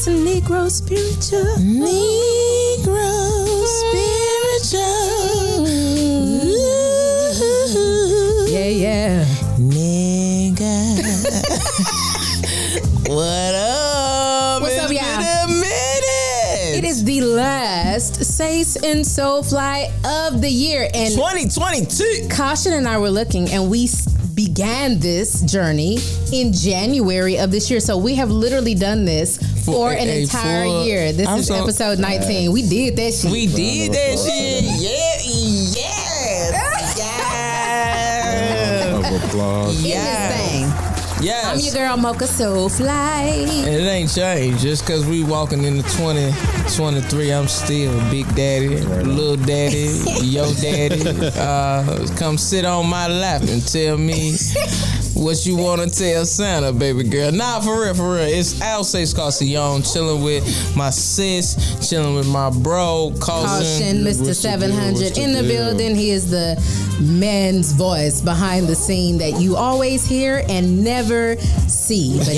It's a Negro spiritual. Negro spiritual. Yeah. Nigga. What up? What's up, y'all? It's been a minute. It is the last Sace and Soulfly of the year. And 2022. Caution and I were looking, and we began this journey in January of this year. So we have literally done this for an entire year. This is episode 19. We did that shit. We did that shit. Yes. Applause. In this thing. Yes. I'm your girl Mocha Soulfly. And it ain't changed. Just because we walking into 2023, I'm still Big Daddy, Little Daddy, Yo Daddy. Come sit on my lap and tell me what you want to tell Santa, baby girl. Nah, for real. It's Sace Castellon, chilling with my sis, chilling with my bro, Caution, Mr. 700 in the building. He is the man's voice behind the scene that you always hear and never see. But he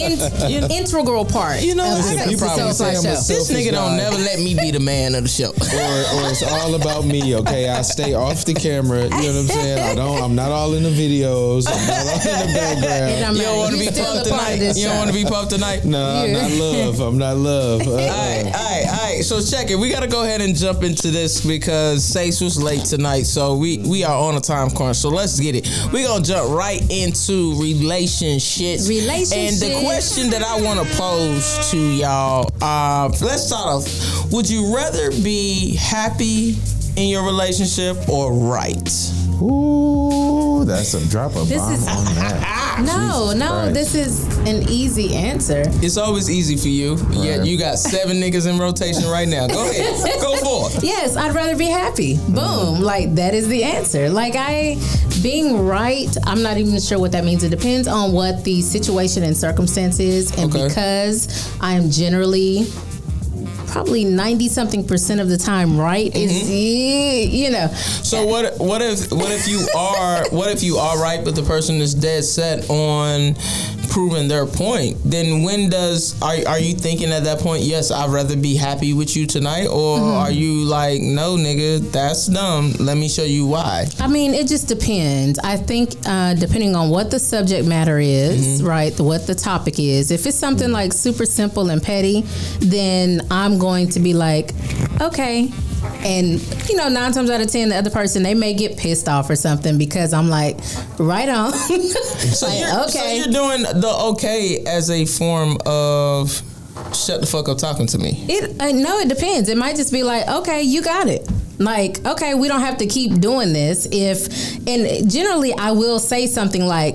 is an integral part you know, of the you probably Soulfly show. This nigga don't never let me be the man of the show. Or it's all about me, okay? I stay off the camera, you know what I'm saying? I'm not all in the videos. I'm not all in the background. You don't want to be pumped tonight? You don't want to be pumped tonight? No, I'm not love. I'm not love. All right. So check it. We got to go ahead and jump into this because Sace was late tonight. So we are on a time crunch. So let's get it. We're going to jump right into relationships. And the question that I want to pose to y'all, let's start off. Would you rather be happy in your relationship or right? Ooh, that's a drop of bomb on that. No, this is an easy answer. It's always easy for you. Right. Yeah, you got 7 niggas in rotation right now. Go ahead. Go for it. Yes, I'd rather be happy. Boom. Like, that is the answer. Like, being right, I'm not even sure what that means. It depends on what the situation and circumstance is. And because I'm generally probably 90-something% of the time right, is you know. So what if you are right, but the person is dead set on proving their point? Then are you thinking at that point, yes, I'd rather be happy with you tonight, or are you like, no, nigga, that's dumb, let me show you why? I mean, it just depends. I think depending on what the subject matter is, right, what the topic is. If it's something like super simple and petty, then I'm going to be like, okay. And, 9 times out of 10, the other person, they may get pissed off or something because I'm like, right on. So you're doing the okay as a form of shut the fuck up talking to me. No, it depends. It might just be like, okay, you got it. Like, okay, we don't have to keep doing this. And generally I will say something like,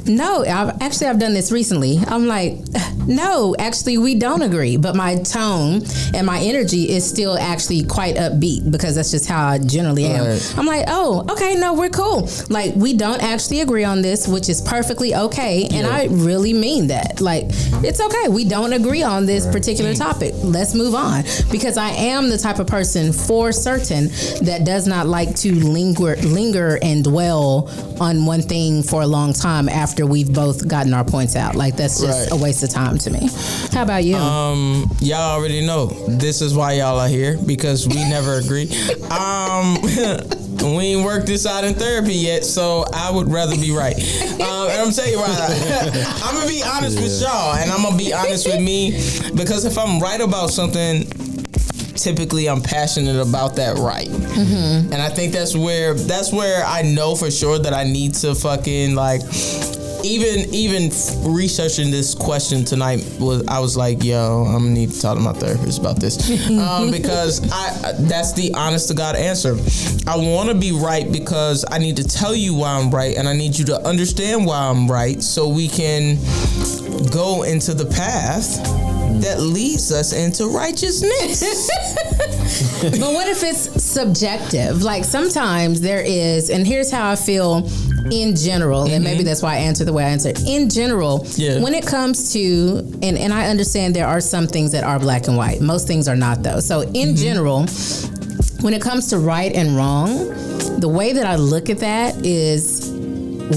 no, I've done this recently. I'm like, no, actually, we don't agree. But my tone and my energy is still actually quite upbeat because that's just how I generally am. Right. I'm like, oh, okay, no, we're cool. Like, we don't actually agree on this, which is perfectly okay. And I really mean that. Like, it's okay. We don't agree on this particular topic. Let's move on. Because I am the type of person, for certain, that does not like to linger and dwell on one thing for a long time after we've both gotten our points out. Like, that's just a waste of time to me. How about you? Y'all already know this is why y'all are here, because we never agree. We ain't worked this out in therapy yet, so I would rather be right. And I'm telling you why. I'm gonna be honest with y'all, and I'm gonna be honest with me, because if I'm right about something, typically I'm passionate about that right. And I think that's where I know for sure that I need to fucking, like, even researching this question tonight, I was like, yo, I'm gonna need to talk to my therapist about this, because that's the honest to God answer. I want to be right because I need to tell you why I'm right, and I need you to understand why I'm right, so we can go into the path that leads us into righteousness. But what if it's subjective? Like, sometimes there is, and here's how I feel in general, and maybe that's why I answer the way I answer. In general, when it comes to, and I understand there are some things that are black and white. Most things are not, though. So in general, when it comes to right and wrong, the way that I look at that is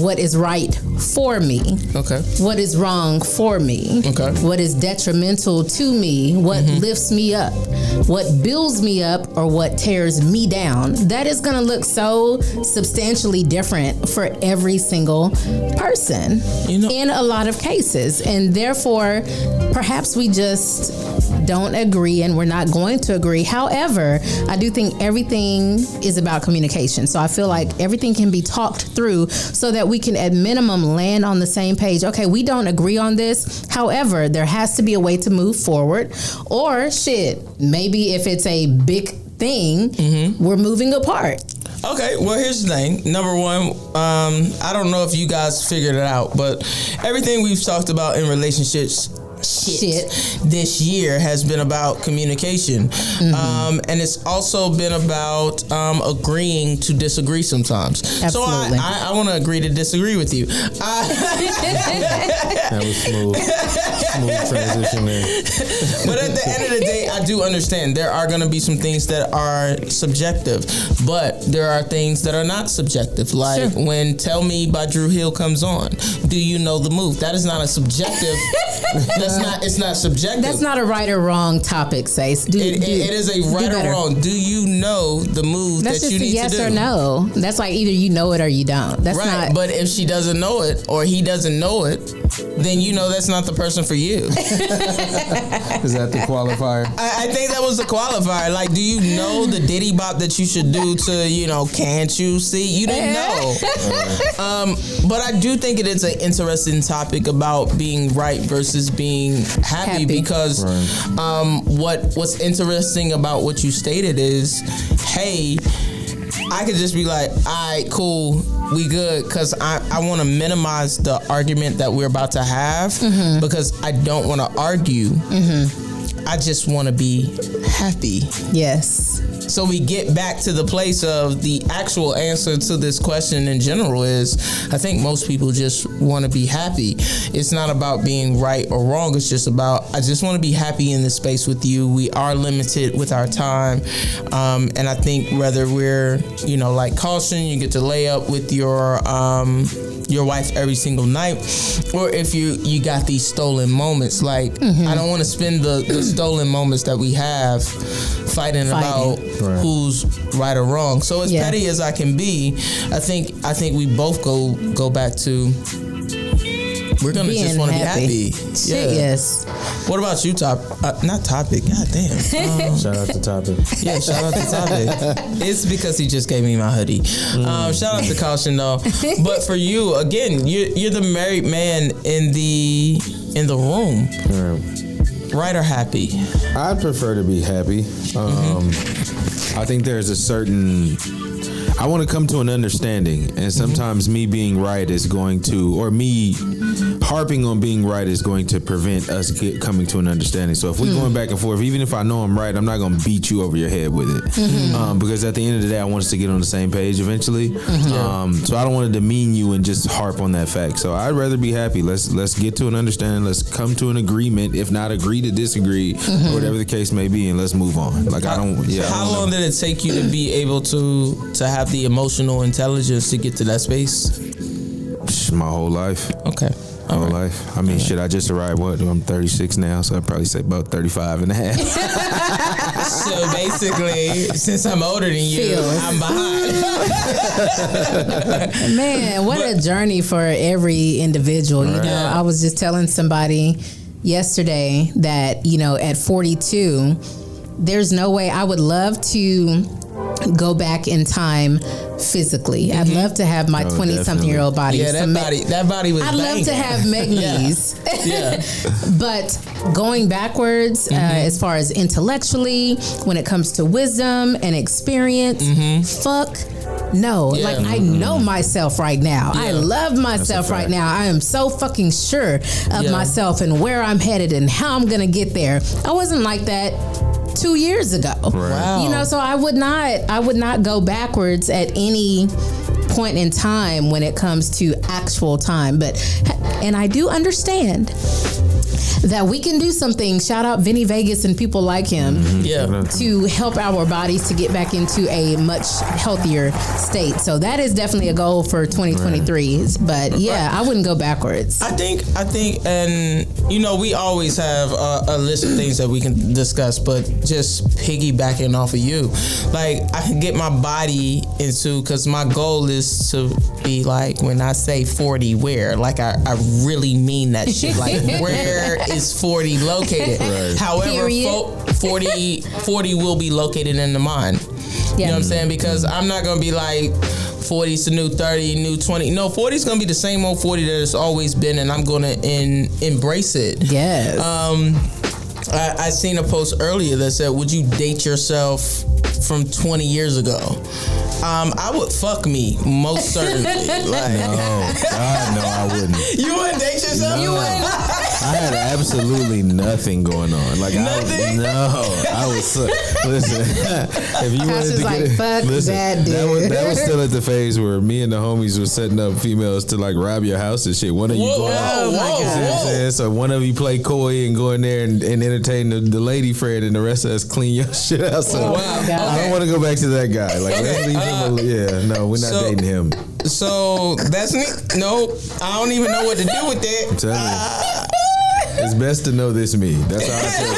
what is right for me. Okay. What is wrong for me. Okay. What is detrimental to me. What lifts me up. What builds me up or what tears me down. That is going to look so substantially different for every single person in a lot of cases. And therefore, perhaps we just don't agree and we're not going to agree. However, I do think everything is about communication. So I feel like everything can be talked through so that we can at minimum land on the same page. Okay, we don't agree on this. However, there has to be a way to move forward. Or maybe if it's a big thing, we're moving apart. Okay, well, here's the thing. Number one, I don't know if you guys figured it out, but everything we've talked about in relationships this year has been about communication. And it's also been about agreeing to disagree sometimes. Absolutely. So I want to agree to disagree with you. That was smooth. Smooth transition there. But at the end of the day, I do understand there are going to be some things that are subjective, but there are things that are not subjective. Like when Tell Me by Drew Hill comes on, do you know the move? That is not a subjective. It's not subjective. That's not a right or wrong topic, Sace. It is a right or wrong. Do you know the move that you need to do? That's just a yes or no. That's like either you know it or you don't. That's right. not. But if she doesn't know it or he doesn't know it, then you know that's not the person for you. Is that the qualifier? I think that was the qualifier. Like, do you know the Diddy Bop that you should do to, Can't You See? You didn't know. But I do think it is an interesting topic about being right versus being happy. Because what's interesting about what you stated is, hey, I could just be like, all right, cool, we good, because I want to minimize the argument that we're about to have because I don't want to argue. I just want to be happy. Yes. So we get back to the place of the actual answer to this question in general is, I think most people just want to be happy. It's not about being right or wrong. It's just about, I just want to be happy in this space with you. We are limited with our time. And I think whether we're, like Caution, you get to lay up with your wife every single night, or if you got these stolen moments, like I don't want to spend the stolen moments that we have fighting. About who's right or wrong. So as petty as I can be, I think we both go back to we're gonna being just want to be happy. Yes. What about you, not Topic? God damn. Shout out to Topic. Yeah, shout out to Topic. It's because he just gave me my hoodie. Shout out to Caution though. But for you, again, you're the married man in the room. Right or happy? I'd prefer to be happy. I think there's a certain, I want to come to an understanding, and sometimes me being right is going to, or me harping on being right is going to prevent us coming to an understanding. So if we're going back and forth, even if I know I'm right, I'm not going to beat you over your head with it. Because at the end of the day, I want us to get on the same page eventually. So I don't want to demean you and just harp on that fact. So I'd rather be happy. Let's get to an understanding. Let's come to an agreement. If not, agree to disagree, or whatever the case may be, and let's move on. Like How long did it take you to be able to have the emotional intelligence to get to that space? My whole life. Okay. My whole life. I mean, I just arrived, I'm 36 now, so I'd probably say about 35 and a half. So basically, since I'm older than you, I'm behind. Man, what a journey for every individual. I was just telling somebody yesterday that, at 42, there's no way. I would love to go back in time physically. I'd love to have my 20-something-year-old body. Yeah, that body was I'd love to have Meg knees. But going backwards, as far as intellectually, when it comes to wisdom and experience, fuck no. Like, I know myself right now. I love myself right now. I am so fucking sure of myself and where I'm headed and how I'm gonna get there. I wasn't like that 2 years ago. Wow. So I would not go backwards at any point in time when it comes to actual time. And I do understand that we can do something. Shout out Vinny Vegas and people like him. To help our bodies to get back into a much healthier state. So that is definitely a goal for 2023. But yeah, I wouldn't go backwards. I think, and we always have a list of things that we can discuss, but just piggybacking off of you, like I can get my body into, because my goal is to be like, when I say 40, where, like I really mean that shit. Like, where is 40 located? Right. However, 40 will be located in the mind. You know what I'm saying? Because I'm not gonna be like 40's the new 30, new 20. No, 40's gonna be the same old 40 that it's always been, and I'm gonna embrace it. Yes. I seen a post earlier that said, "Would you date yourself from 20 years ago?" I would fuck me, most certainly. Like, no, God, no, I wouldn't. You wouldn't date yourself? No. You wouldn't? I had absolutely nothing going on. Like nothing? I was listen. If you wanted to like, get it, fuck listen, that dude. That was still at the phase where me and the homies were setting up females to like rob your house and shit. One of you go out. Oh my God. You see what I'm saying? So one of you play coy and go in there and entertain the lady friend, and the rest of us clean your shit out. So I don't want to go back to that guy. Like let's leave him. No, we're not dating him. So that's me. No, I don't even know what to do with that. I'm telling you. It's best to know this me. That's how I tell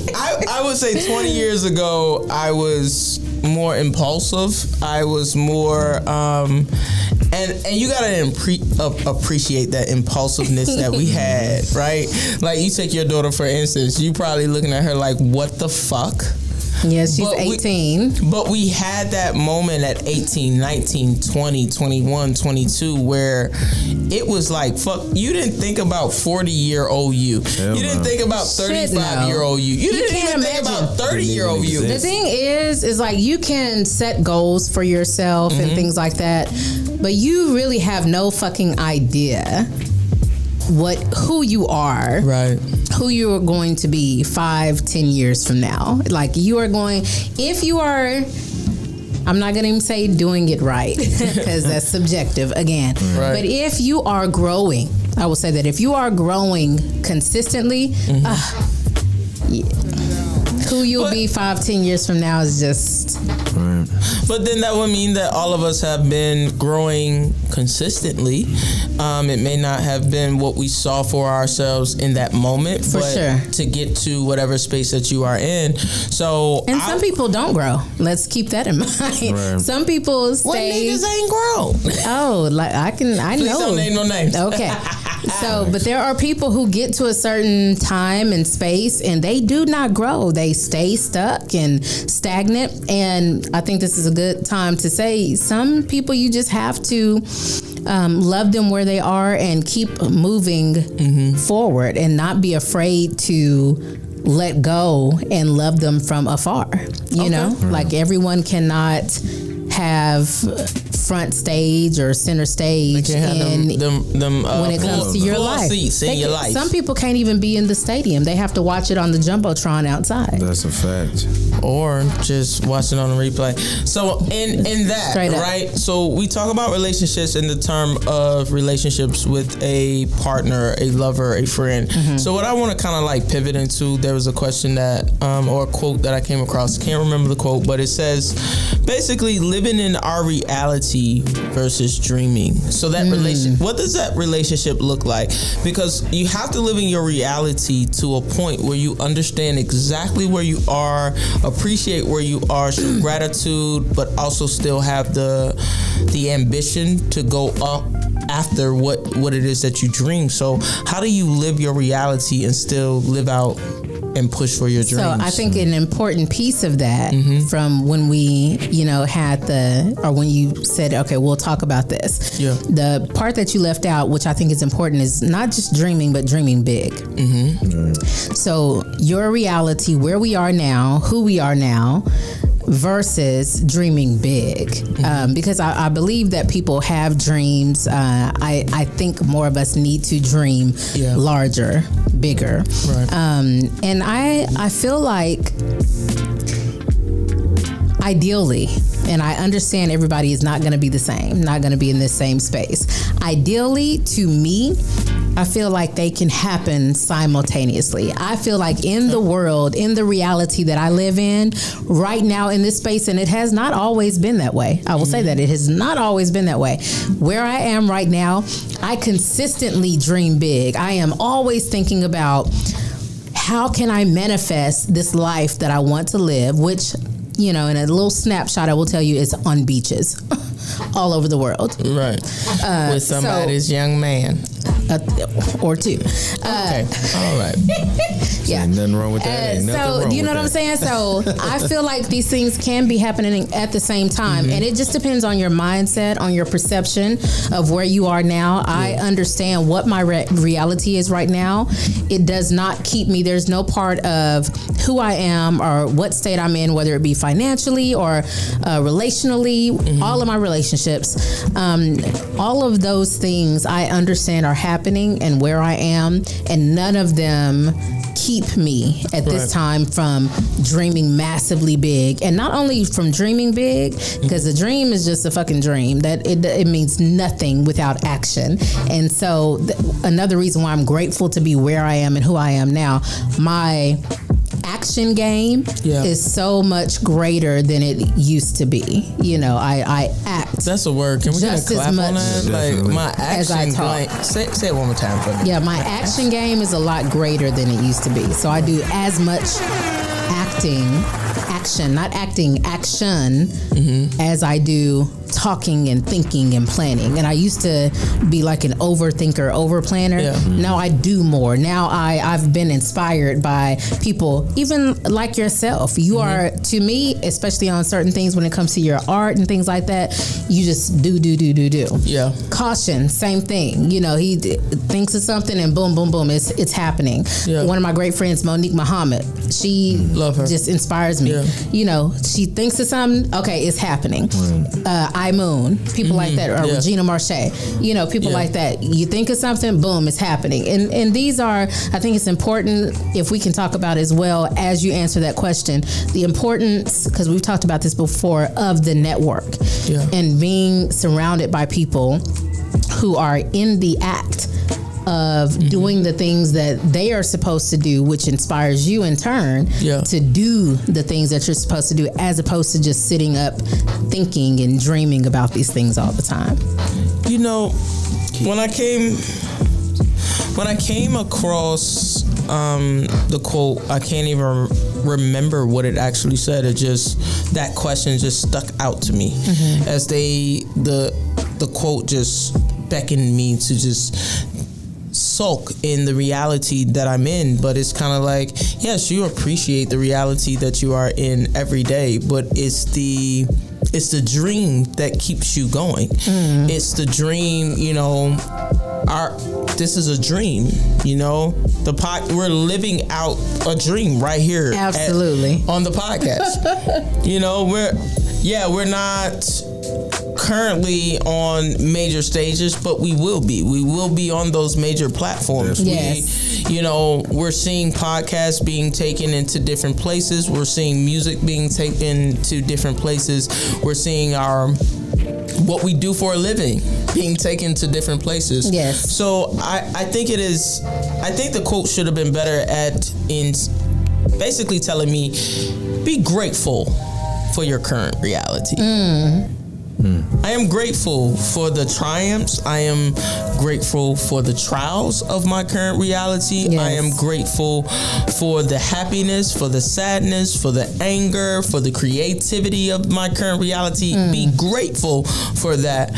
people. I would say 20 years ago, I was more impulsive. I was more, and you gotta appreciate that impulsiveness that we had, right? Like you take your daughter, for instance, you probably looking at her like, what the fuck? Yes, she's 18. But we had that moment at 18, 19, 20, 21, 22 where it was like, fuck, you didn't think about 40-year-old you. Hell you didn't think about 35-year-old you. You didn't even think about 30-year-old you. The thing is like you can set goals for yourself and things like that, but you really have no fucking idea who you are, right? Who you are going to be 5-10 years from now. Like you are going, if you are, I'm not going to even say doing it right because that's subjective again. Right. But if you are growing, I will say that if you are growing consistently, who you'll be 5-10 years from now is just. Right. But then that would mean that all of us have been growing consistently. It may not have been what we saw for ourselves in that moment, for but sure, to get to whatever space that you are in. So, and some people don't grow. Let's keep that in mind. Right. Some people stay. What niggas ain't grow? Oh, like I Please know. Don't name no names. Okay. So, but there are people who get to a certain time and space and they do not grow. They stay stuck and stagnant. And I think this is a good time to say some people you just have to love them where they are and keep moving forward and not be afraid to let go and love them from afar. You know, like everyone cannot have front stage or center stage when it comes to your life. Seats in your life. Some people can't even be in the stadium. They have to watch it on the Jumbotron outside. That's a fact. Or just watch it on the replay. So in that, right? So we talk about relationships in the term of relationships with a partner, a lover, a friend. So what I want to kind of like pivot into, there was a question that, or a quote that I came across. Can't remember the quote, but it says, basically living in our reality versus dreaming. So that what does that relationship look like? Because you have to live in your reality to a point where you understand exactly where you are, appreciate where you are, show gratitude, but also still have the ambition to go up after what it is that you dream. So how do you live your reality and still live out and push for your dreams? So I think an important piece of that from when we, had when you said, okay, we'll talk about this. Yeah. The part that you left out, which I think is important, is not just dreaming, but dreaming big. So your reality, where we are now, who we are now, versus dreaming big. Because I believe that people have dreams. I think more of us need to dream larger, bigger. Right. And I feel like ideally, and I understand everybody is not going to be the same, not going to be in this same space. Ideally, to me, I feel like they can happen simultaneously. I feel like in the world, in the reality that I live in right now in this space, and it has not always been that way. I will say that it has not always been that way. Where I am right now, I consistently dream big. I am always thinking about how can I manifest this life that I want to live, which, you know, in a little snapshot, I will tell you is on beaches all over the world. Right. With somebody's young man. Or two. Okay. All right. Yeah. Ain't nothing wrong with that. Ain't nothing So, wrong you know with what I'm saying? So, I feel like these things can be happening at the same time. And it just depends on your mindset, on your perception of where you are now. I understand what my reality is right now. It does not keep me. There's no part of who I am or what state I'm in, whether it be financially or relationally, all of my relationships, all of those things I understand are happening and where I am, and none of them keep me at this time from dreaming massively big. And not only from dreaming big, because a dream is just a fucking dream, that it means nothing without action. And so another reason why I'm grateful to be where I am and who I am now, my action game is so much greater than it used to be. You know, I act. That's a word. Can we get a clap on that? Like my action game. Say it one more time for me. Yeah, my action game is a lot greater than it used to be. So I do as much action, as I do talking and thinking and planning. And I used to be like an overthinker, overplanner. Now I do more. Now I've been inspired by people, even like yourself. You are, to me, especially on certain things when it comes to your art and things like that, you just do. Yeah. Caution, same thing. You know, he thinks of something and boom, boom, boom, it's happening. Yeah. One of my great friends, Monique Muhammad, she love her. Just inspires me. Yeah. You know, she thinks of something, okay, it's happening. Moon, people like that, or Regina Marche, you know, people like that. You think of something, boom, it's happening. And these are, I think it's important, if we can talk about as well as you answer that question, the importance, because we've talked about this before, of the network and being surrounded by people who are in the act of doing the things that they are supposed to do, which inspires you in turn to do the things that you're supposed to do, as opposed to just sitting up thinking and dreaming about these things all the time. You know, when I came across the quote, I can't even remember what it actually said. It just, that question just stuck out to me as the quote just beckoned me to just sulk in the reality that I'm in. But it's kind of like, yes, you appreciate the reality that you are in every day, but it's the dream that keeps you going. It's the dream, you know, this is a dream, you know, we're living out a dream right here. Absolutely. On the podcast. You know, we're not currently on major stages, but we will be. We will be on those major platforms. Yes. We're seeing podcasts being taken into different places. We're seeing music being taken to different places. We're seeing what we do for a living being taken to different places. Yes. So I think the quote should have been better in basically telling me, be grateful for your current reality. I am grateful for the triumphs. I am grateful for the trials of my current reality. Yes. I am grateful for the happiness, for the sadness, for the anger, for the creativity of my current reality. Be grateful for that.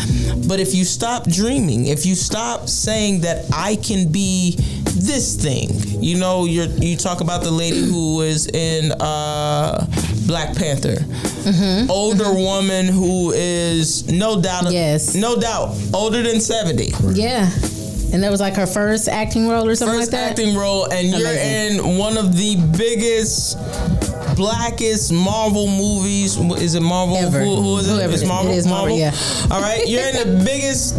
But if you stop dreaming, if you stop saying that I can be this thing, you know, you talk about the lady who is in Black Panther. Older woman who is no doubt older than 70. Yeah. And that was like her first acting role or something like that? First acting role, and amazing. You're in one of the biggest, blackest Marvel movies. Is it Marvel? Who is it? Whoever it's Marvel. It is Marvel, yeah. All right, you're in the biggest.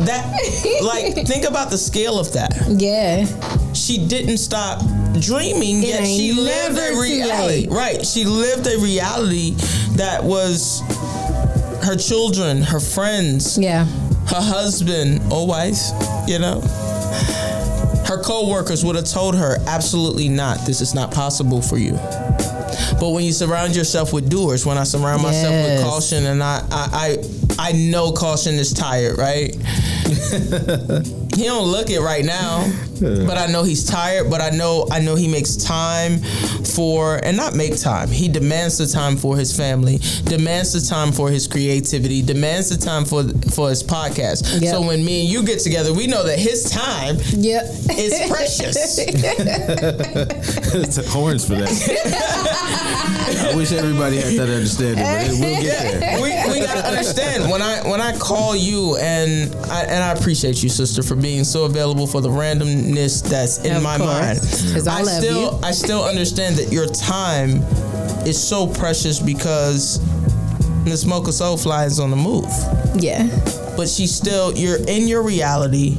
Think about the scale of that. Yeah. She didn't stop dreaming, yet she lived a reality. Right, she lived a reality that was her children, her friends, her husband or wife, you know, her her co-workers would have told her, absolutely not. This is not possible for you. But when you surround yourself with doers, when I surround myself with caution, and I know caution is tired, right? He don't look it right now, but I know he's tired. But I know he makes time for, and not make time. He demands the time for his family, demands the time for his creativity, demands the time for his podcast. Yep. So when me and you get together, we know that his time is precious. It's horns for that. I wish everybody had that understanding, but we'll get there. We gotta understand when I call you, and I appreciate you, sister, for being so available for the randomness that's in my mind. I still understand that your time is so precious because Miss Mocha Soulfly is on the move. Yeah. But you're in your reality,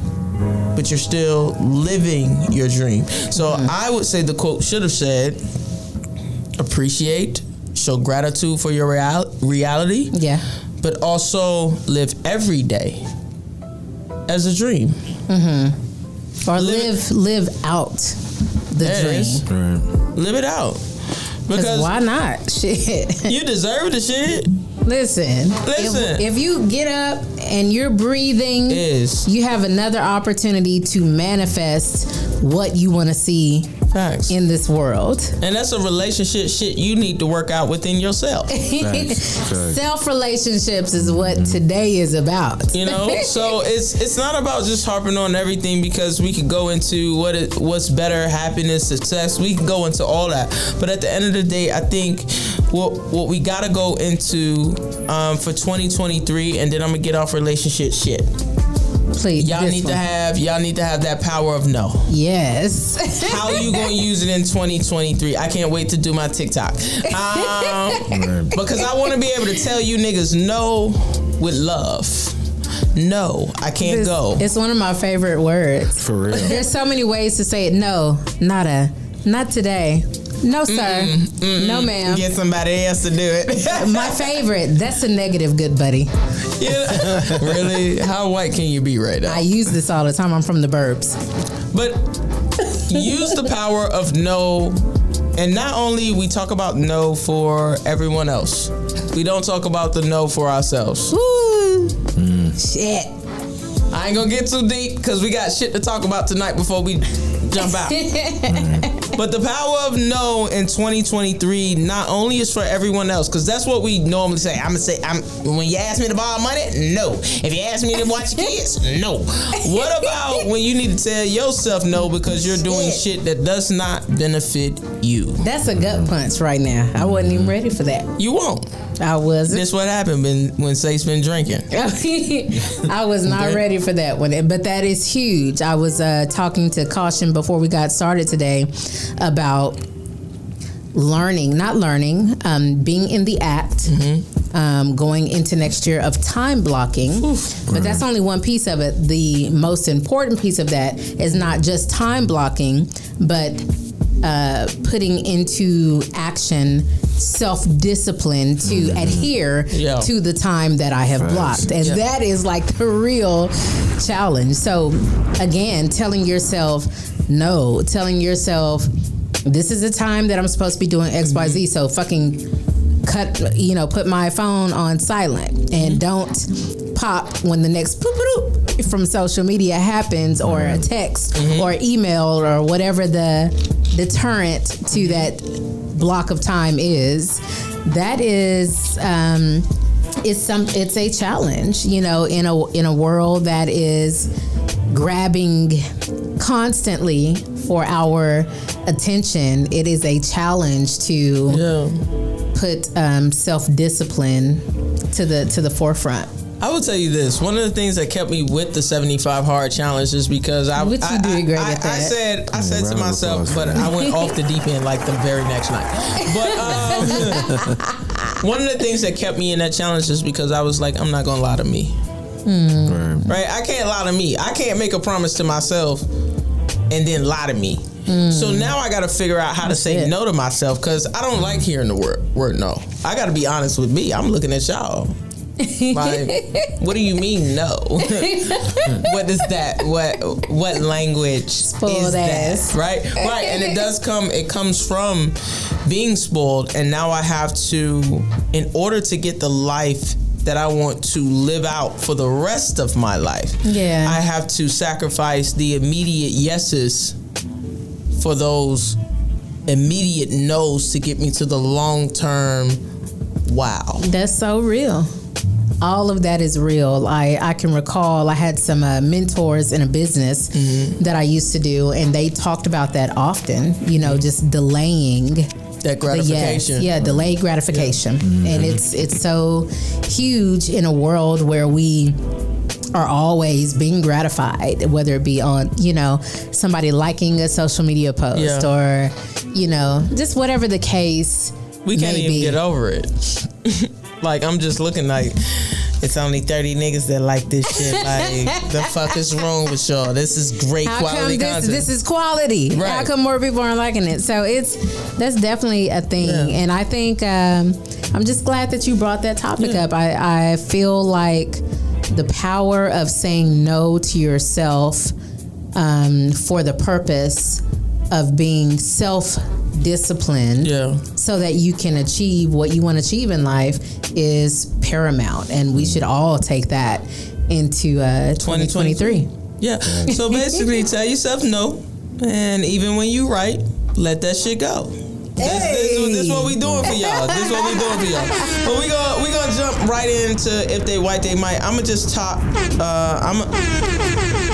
but you're still living your dream. So I would say the quote should have said, appreciate, show gratitude for your reality. Yeah. But also live every day as a dream. Mm-hmm. Or live out the dream. Right. Live it out. Because why not? Shit. You deserve the shit. Listen. If you get up and you're breathing, you have another opportunity to manifest what you want to see. Facts. In this world. And that's a relationship shit you need to work out within yourself. Self-relationships is what today is about. You know? So it's not about just harping on everything, because we could go into what's better, happiness, success. We can go into all that. But at the end of the day, I think what we got to go into for 2023, and then I'm going to get off relationship shit. Please, y'all need to have that power of no. Yes. How you gonna use it in 2023? I can't wait to do my TikTok because I want to be able to tell you niggas no with love. No, I can't go. It's one of my favorite words. For real. There's so many ways to say it. No, not today. No, sir. No, ma'am. Get somebody else to do it. My favorite. That's a negative, good buddy. Yeah. Really? How white can you be right now? I use this all the time. I'm from the burbs. But use the power of no. And not only we talk about no for everyone else, we don't talk about the no for ourselves. Woo. Shit. I ain't gonna get too deep because we got shit to talk about tonight before we jump out. But the power of no in 2023 not only is for everyone else, because that's what we normally say. When you ask me to borrow money, no. If you ask me to watch your kids, no. What about when you need to tell yourself no because you're doing shit that does not benefit you? That's a gut punch right now. I wasn't even ready for that. You won't. I wasn't. This what happened when Sace been drinking. I was not ready for that one, but that is huge. I was talking to Caution before we got started today about being in the act, going into next year of time blocking. But that's only one piece of it. The most important piece of that is not just time blocking, but putting into action self-discipline to adhere to the time that I have blocked. And that is like the real challenge. So again, telling yourself no, telling yourself this is the time that I'm supposed to be doing XYZ. So fucking put my phone on silent and don't pop when the next boop from social media happens, or a text or email or whatever the deterrent to that block of time is. That is it's a challenge, in a world that is grabbing constantly for our attention. It is a challenge to put self-discipline to the forefront. I will tell you this. One of the things that kept me with the 75 hard challenge is because I said to myself, but I went off the deep end like the very next night. But one of the things that kept me in that challenge is because I was like, I'm not gonna lie to me. Right? I can't lie to me. I can't make a promise to myself and then lie to me. So now I got to figure out how to say no to myself, because I don't like hearing the word no. I got to be honest with me. I'm looking at y'all. Like, what do you mean no? What is that? What language Spoiled is ass. that? Right? Right. And it comes from being spoiled, and now I have to, in order to get the life that I want to live out for the rest of my life, I have to sacrifice the immediate yeses for those immediate no's to get me to the long term wow. That's so real. All of that is real. I can recall I had some mentors in a business that I used to do, and they talked about that often, you know, just delaying that gratification. Delayed gratification. And it's so huge in a world where we are always being gratified, whether it be on, you know, somebody liking a social media post or, you know, just whatever the case. We can't even get over it. Like, I'm just looking like it's only 30 niggas that like this shit. Like, the fuck is wrong with y'all? This is great quality content. This is quality. Right. How come more people aren't liking it? So that's definitely a thing. Yeah. And I think I'm just glad that you brought that topic up. I feel like the power of saying no to yourself for the purpose of being self-disciplined so that you can achieve what you want to achieve in life is paramount. And we should all take that into 2023. Yeah. So basically, tell yourself no. And even when you right, let that shit go. This is what we doing for y'all. This is what we doing for y'all. But we gonna jump right into if they white, they might. I'ma just talk.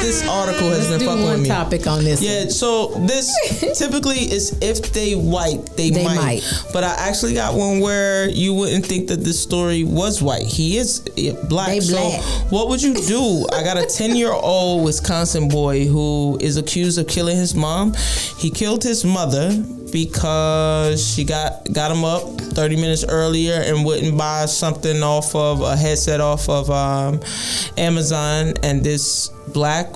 This article has been fucking with me. Topic on this. Yeah. So this typically is if they white, they might. But I actually got one where you wouldn't think that this story was white. He is black. They so black. what would you do? I got a 10-year-old Wisconsin boy who is accused of killing his mom. He killed his mother because she got him up 30 minutes earlier and wouldn't buy something off of a headset off of Amazon. And this black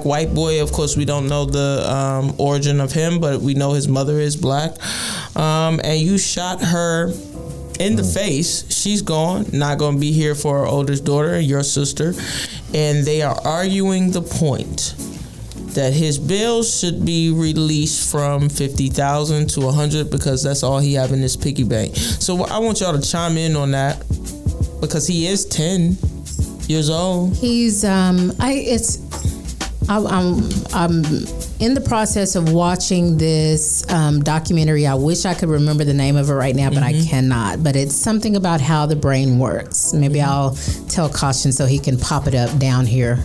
white boy, of course we don't know the origin of him, but we know his mother is black, and you shot her in the face. She's gone, not going to be here for her oldest daughter and your sister, and they are arguing the point that his bail should be released from $50,000 to $100,000 because that's all he have in his piggy bank. So I want y'all to chime in on that because he is 10 years old. He's I'm in the process of watching this documentary. I wish I could remember the name of it right now, but I cannot. But it's something about how the brain works. Maybe I'll tell Caution so he can pop it up down here.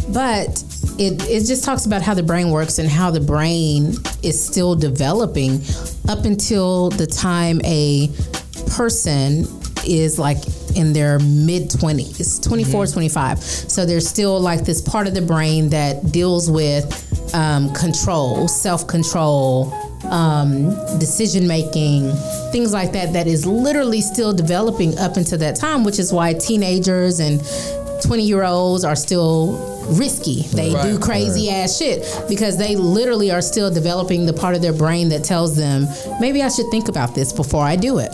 But it just talks about how the brain works and how the brain is still developing up until the time a person is like in their mid-20s, 24, 25. So there's still like this part of the brain that deals with control, self-control, decision-making, things like that is literally still developing up until that time, which is why teenagers and 20-year-olds are still risky. They do crazy ass shit because they literally are still developing the part of their brain that tells them, maybe I should think about this before I do it.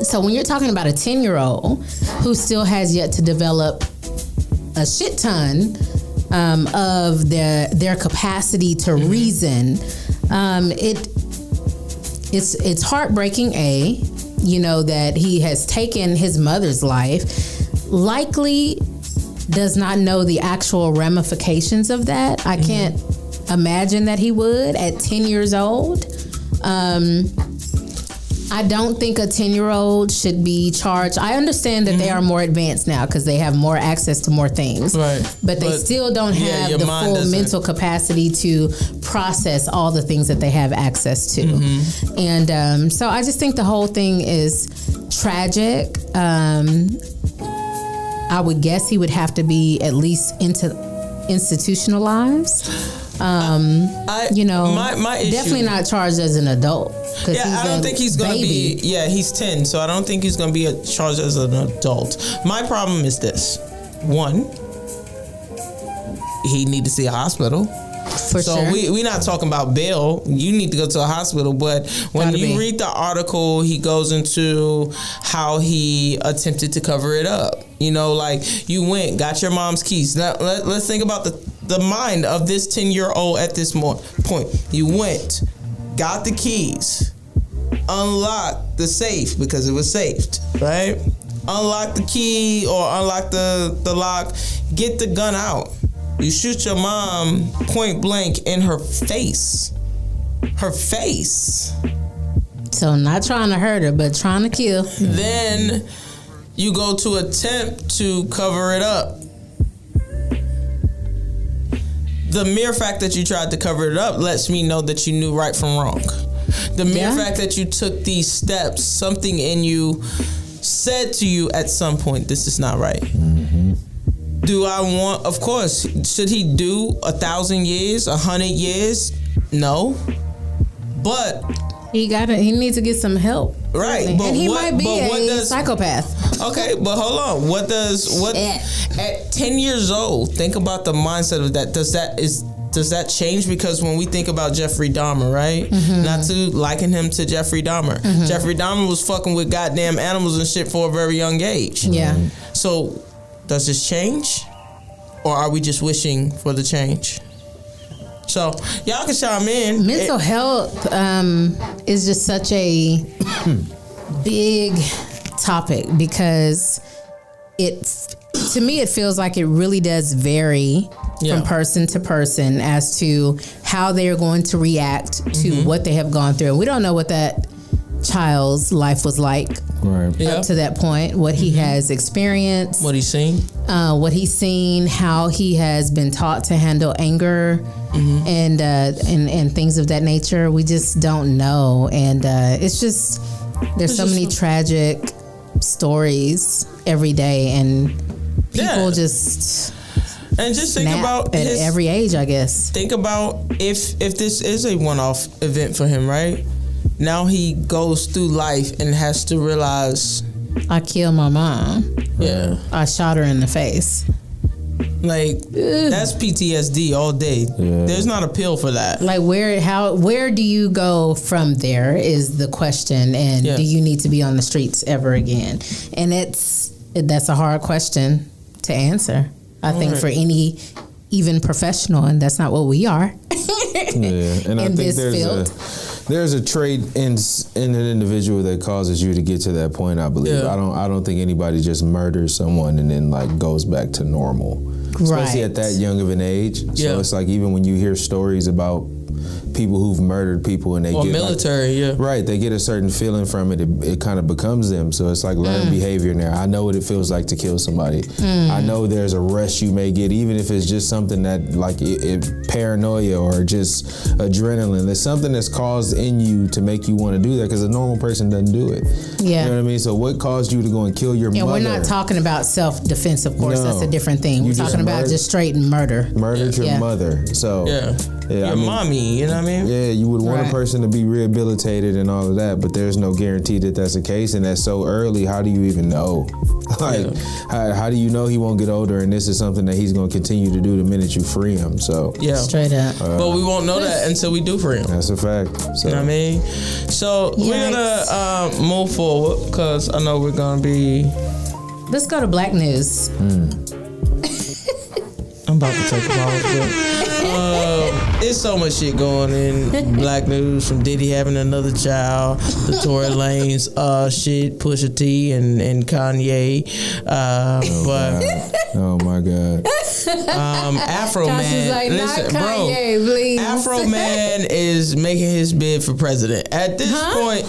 So when you're talking about a 10-year-old who still has yet to develop a shit ton of their capacity to reason, it's heartbreaking, you know, that he has taken his mother's life, likely does not know the actual ramifications of that. I can't imagine that he would at 10 years old. I don't think a 10-year-old should be charged. I understand that they are more advanced now because they have more access to more things. Right. But they still don't have the full mental capacity to process all the things that they have access to. And so I just think the whole thing is tragic. I would guess he would have to be at least institutionalized. You know, my issue, definitely not charged as an adult. Yeah, I don't think he's going to be. Yeah, he's 10, so I don't think he's going to be charged as an adult. My problem is this: one, he need to see a hospital. we not talking about bail. You need to go to a hospital. But when you read the article, he goes into how he attempted to cover it up. You know, like, you went, got your mom's keys. Now, let's think about the mind of this 10-year-old at this point. You went, got the keys, unlocked the safe because it was safed, right? Unlock the key or unlock the lock, get the gun out. You shoot your mom point blank in her face. Her face. So not trying to hurt her, but trying to kill. Then you go to attempt to cover it up. The mere fact that you tried to cover it up lets me know that you knew right from wrong. The mere fact that you took these steps, something in you said to you at some point, this is not right. Mm-hmm. Do I want, of course, should he do 1,000 years, 100 years? No. But he needs to get some help. Right. But and he might be a psychopath. Okay, but hold on. At 10 years old, think about the mindset of that. Does that change? Because when we think about Jeffrey Dahmer, right? Mm-hmm. Not to liken him to Jeffrey Dahmer. Mm-hmm. Jeffrey Dahmer was fucking with goddamn animals and shit for a very young age. Yeah. So, does this change? Or are we just wishing for the change? So, y'all can chime in. Mental health is just such a big topic because to me, it feels like it really does vary from person to person as to how they're going to react to what they have gone through. We don't know what that child's life was like up to that point, what he has experienced, what he's seen, how he has been taught to handle anger and things of that nature. We just don't know, and there's so many tragic stories every day, and people just think about at every age, I guess. Think about if this is a one-off event for him, right? Now he goes through life and has to realize, I killed my mom. Yeah. I shot her in the face. Like, that's PTSD all day. Yeah. There's not a pill for that. Like, where do you go from there is the question, and do you need to be on the streets ever again? And that's a hard question to answer. I think for any even professional, and that's not what we are. And I think there's a trait in an individual that causes you to get to that point. I believe. I don't think anybody just murders someone and then like goes back to normal, especially at that young of an age. So it's like even when you hear stories about people who've murdered people and they get military, they get a certain feeling from it. It kind of becomes them. So it's like learned behavior now. I know what it feels like to kill somebody. I know there's a rush you may get, even if it's just something that like it paranoia or just adrenaline. There's something that's caused in you to make you want to do that because a normal person doesn't do it. Yeah, you know what I mean. So what caused you to go and kill your mother? And we're not talking about self-defense, of course. That's a different thing. We're talking about just straight murder. Murdered your mother. So your mommy. You know what I mean? Yeah, you would want a person to be rehabilitated and all of that, but there's no guarantee that that's the case, and that's so early. How do you even know? Like, how do you know he won't get older and this is something that he's going to continue to do the minute you free him? So straight up. But we won't know that until we do free him. That's a fact. So. You know what I mean? So we're gonna move forward because I know we're gonna be. Let's go to Black News. I'm about to take a pause, but there's so much shit going in Black News, from Diddy having another child, the Tory Lanez shit, Pusha T and Kanye. Oh my God. Afro Man, like, listen, Kanye, bro. please. Afro Man is making his bid for president. At this point,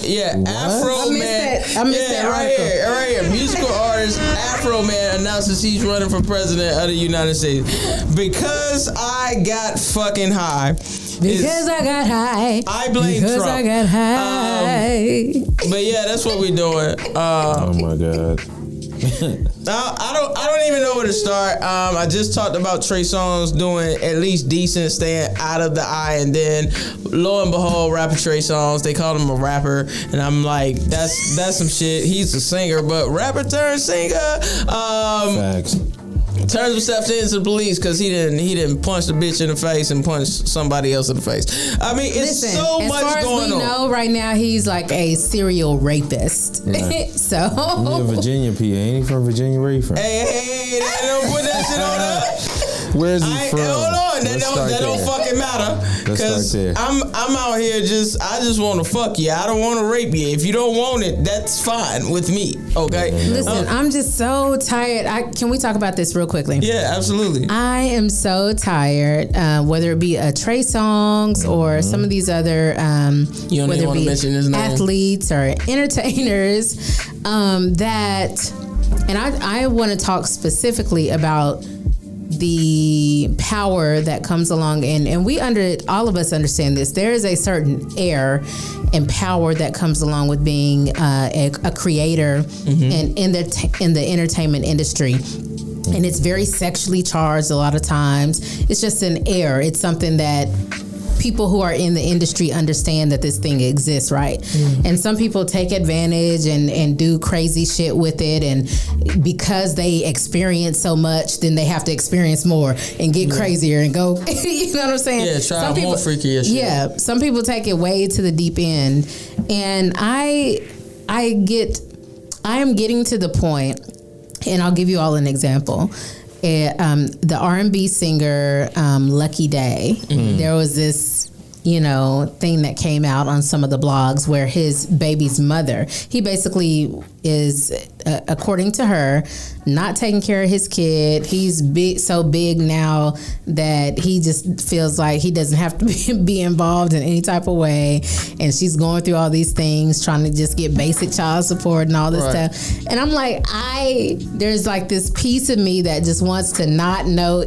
Afro Man. I missed that right here. Musical artist Afro Man announces he's running for president of the United States. Because I got fucking high. Because I got high. I blame Trump. Because I got high. But yeah, that's what we're doing. Oh my God. I don't even know where to start. I just talked about Trey Songz doing at least decent, staying out of the eye, and then lo and behold, rapper Trey Songz, they called him a rapper, and I'm like, that's some shit. He's a singer, but rapper turned singer. Facts. Turns himself into the police because he didn't punch the bitch in the face and punch somebody else in the face. I mean, it's so much going on. As far as we know, right now he's like a serial rapist. Yeah. So he a Virginia P. Ain't he from Virginia? Where you from? Hey, don't put that shit on up. Where's he from? Hold on, that don't fucking matter. Because I'm out here I just want to fuck you. I don't want to rape you. If you don't want it, that's fine with me. Okay. Listen, I'm just so tired. Can we talk about this real quickly? Yeah, absolutely. I am so tired. Whether it be a Trey Songz or some of these other, you don't even want to mention his name, athletes or entertainers, that, and I want to talk specifically about the power that comes along, and all of us understand this. There is a certain air and power that comes along with being a creator and in the entertainment industry. And it's very sexually charged a lot of times. It's just an air. It's something that people who are in the industry understand that this thing exists, right? And some people take advantage and do crazy shit with it, and because they experience so much, then they have to experience more and get crazier and go, you know what I'm saying? Yeah, try out more freaky shit. Yeah, some people take it way to the deep end, and I am getting to the point, and I'll give you all an example. The R&B singer Lucky Day, there was this thing that came out on some of the blogs where his baby's mother, he basically is, according to her, not taking care of his kid. He's so big now that he just feels like he doesn't have to be involved in any type of way, and she's going through all these things trying to just get basic child support and all this stuff. And I'm like, there's like this piece of me that just wants to not know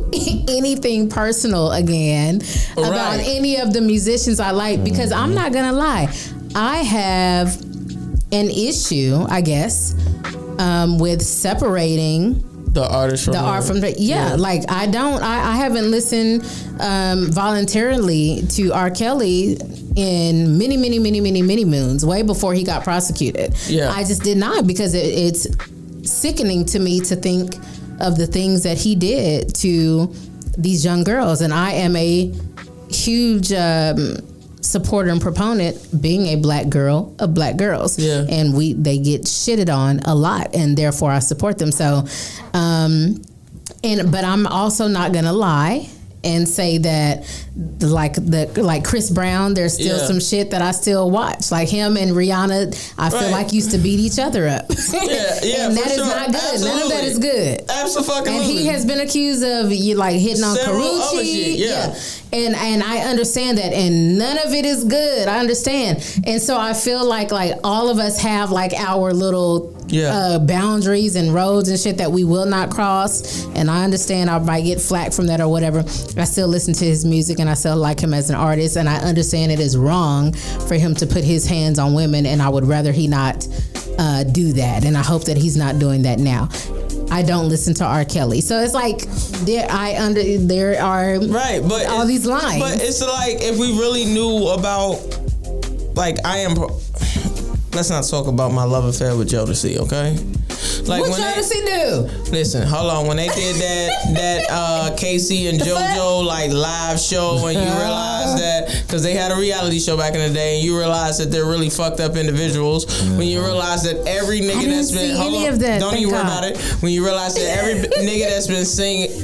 anything personal again about any of the musicians I like, because I'm not gonna lie, I have an issue, I guess, with separating the artist from like I haven't listened voluntarily to R. Kelly in many moons, way before he got prosecuted. I just did not, because it's sickening to me to think of the things that he did to these young girls, and I am a huge supporter and proponent, being a black girl, of black girls, and they get shitted on a lot, and therefore I support them. So, but I'm also not gonna lie and say that like Chris Brown, there's still some shit that I still watch. Like him and Rihanna, I feel like used to beat each other up. And that is not good. Absolutely. None of that is good. Absolutely. And he has been accused of hitting on Karrueche. And I understand that, and none of it is good. I understand. And so I feel like all of us have like our little boundaries and roads and shit that we will not cross. And I understand I might get flack from that or whatever. I still listen to his music and I still like him as an artist, and I understand it is wrong for him to put his hands on women, and I would rather he not do that, and I hope that he's not doing that now. I don't listen to R. Kelly, so it's like there are but all these lines. But it's like, if we really knew about, like, let's not talk about my love affair with Jodeci, okay? Like, what Jodeci do? Listen, hold on. When they did that Casey and JoJo like live show, and you realize that, because they had a reality show back in the day, and you realize that they're really fucked up individuals. When you realize that every nigga that's been don't even worry about it. When you realize that every nigga that's been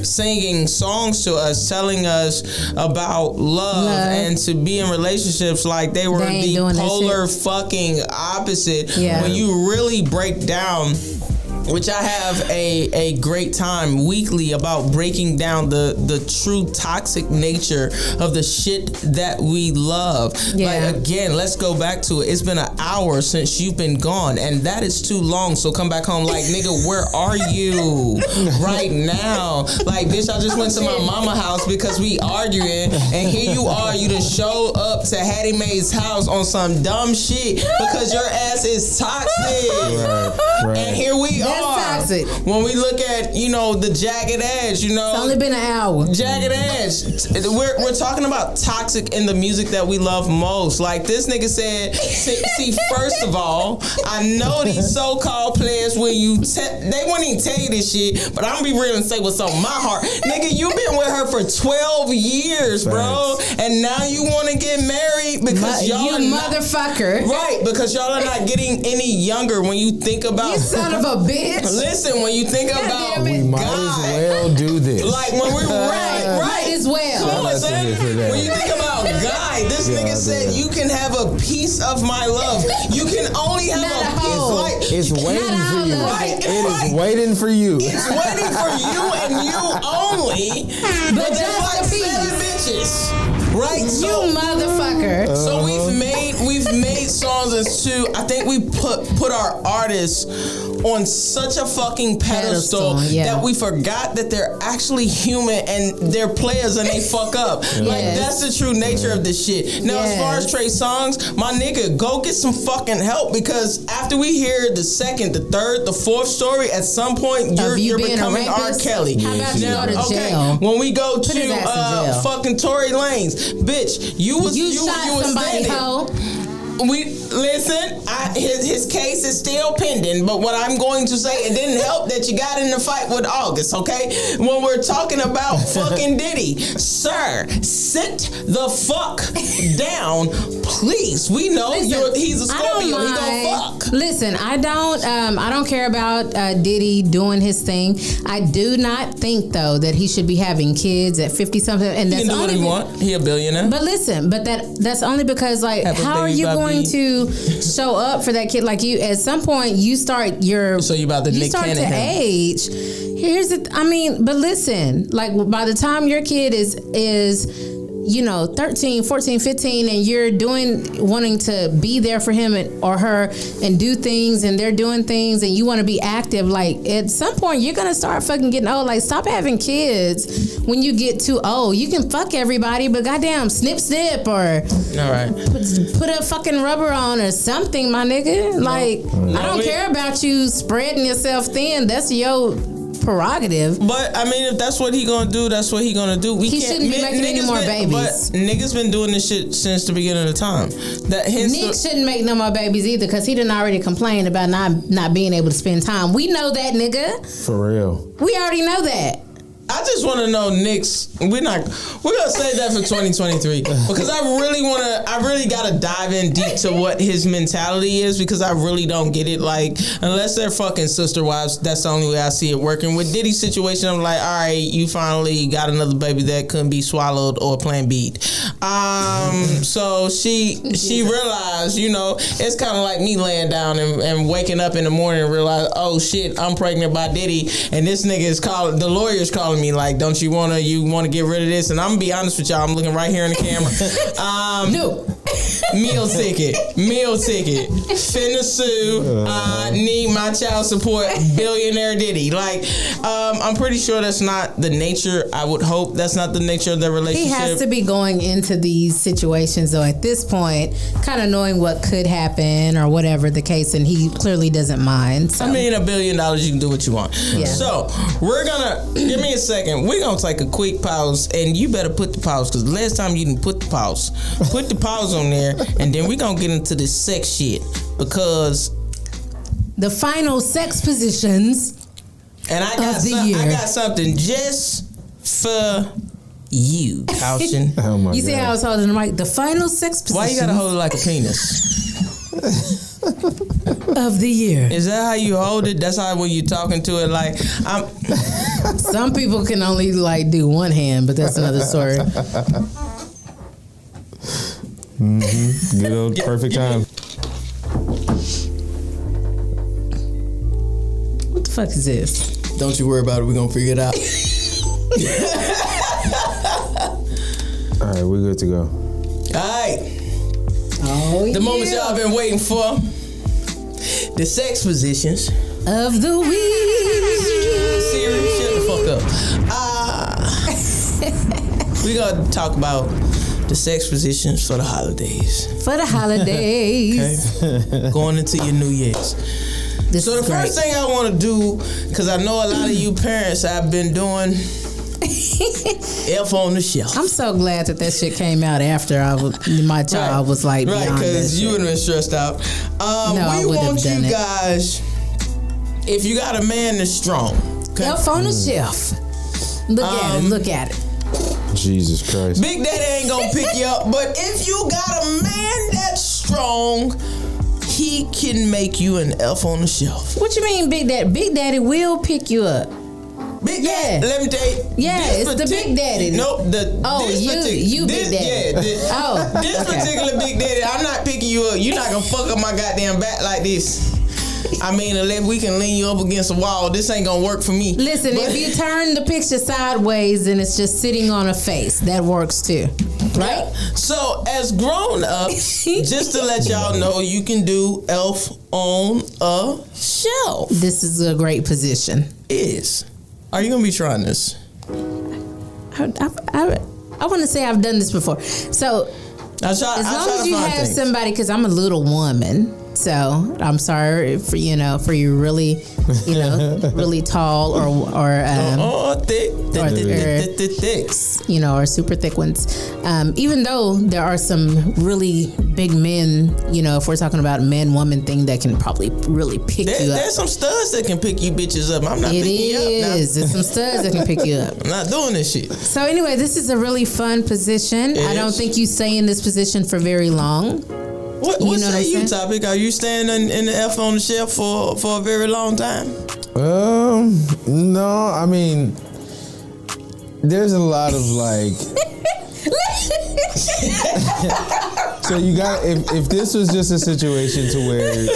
singing songs to us, telling us about love and to be in relationships, like they were the polar fucking opposite. When you really break down, which I have a great time weekly about breaking down the true toxic nature of the shit that we love. Like, again, let's go back to it. It's been an hour since you've been gone, and that is too long. So come back home. Like, nigga, where are you right now? Like, bitch, I just went to my mama house because we arguing, and here you are. You done show up to Hattie Mae's house on some dumb shit because your ass is toxic. Right. And here we are. hard. toxic. When we look at, the Jagged Edge, It's only been an hour. Jagged Edge. We're talking about toxic in the music that we love most. Like this nigga said, see, first of all, I know these so-called players they won't even tell you this shit, but I'm gonna be real and say what's on my heart. Nigga, you been with her for 12 years, bro, and now you want to get married because y'all motherfucker. Right, because y'all are not getting any younger when you think about... You son of a bitch. Listen, when you think about... We might as well do this. Like, when we... Right. Might as well. Come on, son. When you think about Guy, this nigga said, you can have a piece of my love. You can only have a piece. It's waiting for you. Right, it is waiting for you. It's waiting for you and you only. But there's like 7 bitches. Right, You motherfucker. So we've made songs as two. I think we put our artists on such a fucking pedestal that we forgot that they're actually human and they're players and they fuck up. Like that's the true nature of this shit. Now as far as Trey Songz, my nigga, go get some fucking help because after we hear the second, the third, the fourth story, at some point you're becoming R. Kelly. How about you go to jail? When we go to fucking Tory Lanez. Bitch, you shot somebody, hoe. We listen. His case is still pending, but what I'm going to say, it didn't help that you got in the fight with August. Okay, when we're talking about fucking Diddy, sir, sit the fuck down, please. We know he's a Scorpio. He gonna fuck. Listen, I don't care about Diddy doing his thing. I do not think though that he should be having kids at 50 something. And he can do what he want. He a billionaire. But listen, that's only because like how are you going to show up for that kid? Like you, at some point, you start your. So you about to Nick start Cannon to age. Here's the. But listen, like by the time your kid is 13, 14, 15, and you're wanting to be there for him or her and do things, and they're doing things, and you want to be active. Like at some point, you're gonna start fucking getting old. Like stop having kids when you get too old. You can fuck everybody, but goddamn, snip or all right, put a fucking rubber on or something, my nigga. Like I don't care about you spreading yourself thin. That's your prerogative. But if that's what he gonna do, that's what he gonna do. He shouldn't be making any more babies. But niggas been doing this shit since the beginning of the time. Nick shouldn't make no more babies either because he didn't already complain about not being able to spend time. We know that, nigga. For real. We already know that. I just want to know Nick's. We're gonna save that for 2023 because I really gotta dive in deep to what his mentality is because I really don't get it. Like unless they're fucking sister wives, that's the only way I see it working. With Diddy's situation, I'm like, all right, you finally got another baby that couldn't be swallowed or playing beat. So she realized, it's kind of like me laying down and waking up in the morning and realize, oh shit, I'm pregnant by Diddy, and this nigga is the lawyer's calling me like, don't you want to get rid of this? And I'm gonna be honest with y'all, I'm looking right here in the camera. No. Meal ticket, finna sue, need my child support, billionaire Diddy. Like, I'm pretty sure that's not the nature. I would hope that's not the nature of their relationship. He has to be going into these situations though at this point, kind of knowing what could happen or whatever the case, and he clearly doesn't mind. So. $1 billion, you can do what you want. Yeah. So we're gonna give me a second. We're gonna take a quick pause, and you better put the pause because last time you didn't put the pause on there, and then we're gonna get into this sex shit because the final sex positions. And I got something just for you, Caution. Oh my you see how I was holding the mic? The final sex positions. Why you gotta hold it like a penis? Of the year. Is that how you hold it? That's how when you talking to it like I'm. Some people can only like do one hand, but that's another story. Mm-hmm. Good old perfect time. What the fuck is this? Don't you worry about it. We're gonna figure it out. All right, we're good to go. All right. Oh, the moment y'all been waiting for. The sex positions of the week. Siri, shut the fuck up. We gonna talk about the sex positions for the holidays. For the holidays. Okay. Going into your New Year's. So the first thing I want to do, because I know a lot of you parents have been doing F on the shelf. I'm so glad that shit came out after my child was like, right, because you would have been stressed out. We want you guys, if you got a man that's strong, F on the shelf. Look at it. Jesus Christ. Big Daddy ain't gonna pick you up, but if you got a man that's strong, he can make you an F on the shelf. What you mean, Big Daddy? Big Daddy will pick you up. Big Daddy, let me tell you. Yeah, it's the Big Daddy. Nope. Big Daddy. This particular Big Daddy, I'm not picking you up. You're not gonna fuck up my goddamn back like this. I mean, unless we can lean you up against a wall, this ain't gonna work for me. Listen, if you turn the picture sideways and it's just sitting on a face, that works too. Right? Yeah. So, as grown ups, just to let y'all know, you can do Elf on a shelf. This is a great position. Are you gonna be trying this? I want to say I've done this before. So, as long as you have somebody, because I'm a little woman. So I'm sorry for you really, really tall or thick, or super thick ones. Even though there are some really big men, if we're talking about man-woman thing that can probably really pick you up. There's some studs that can pick you bitches up. I'm not picking you up now. There's some studs that can pick you up. I'm not doing this shit. So anyway, this is a really fun position. I don't think you stay in this position for very long. What say you, Topic? Are you staying in the F on the shelf for a very long time? No. I mean, there's a lot of like. So you got if this was just a situation to where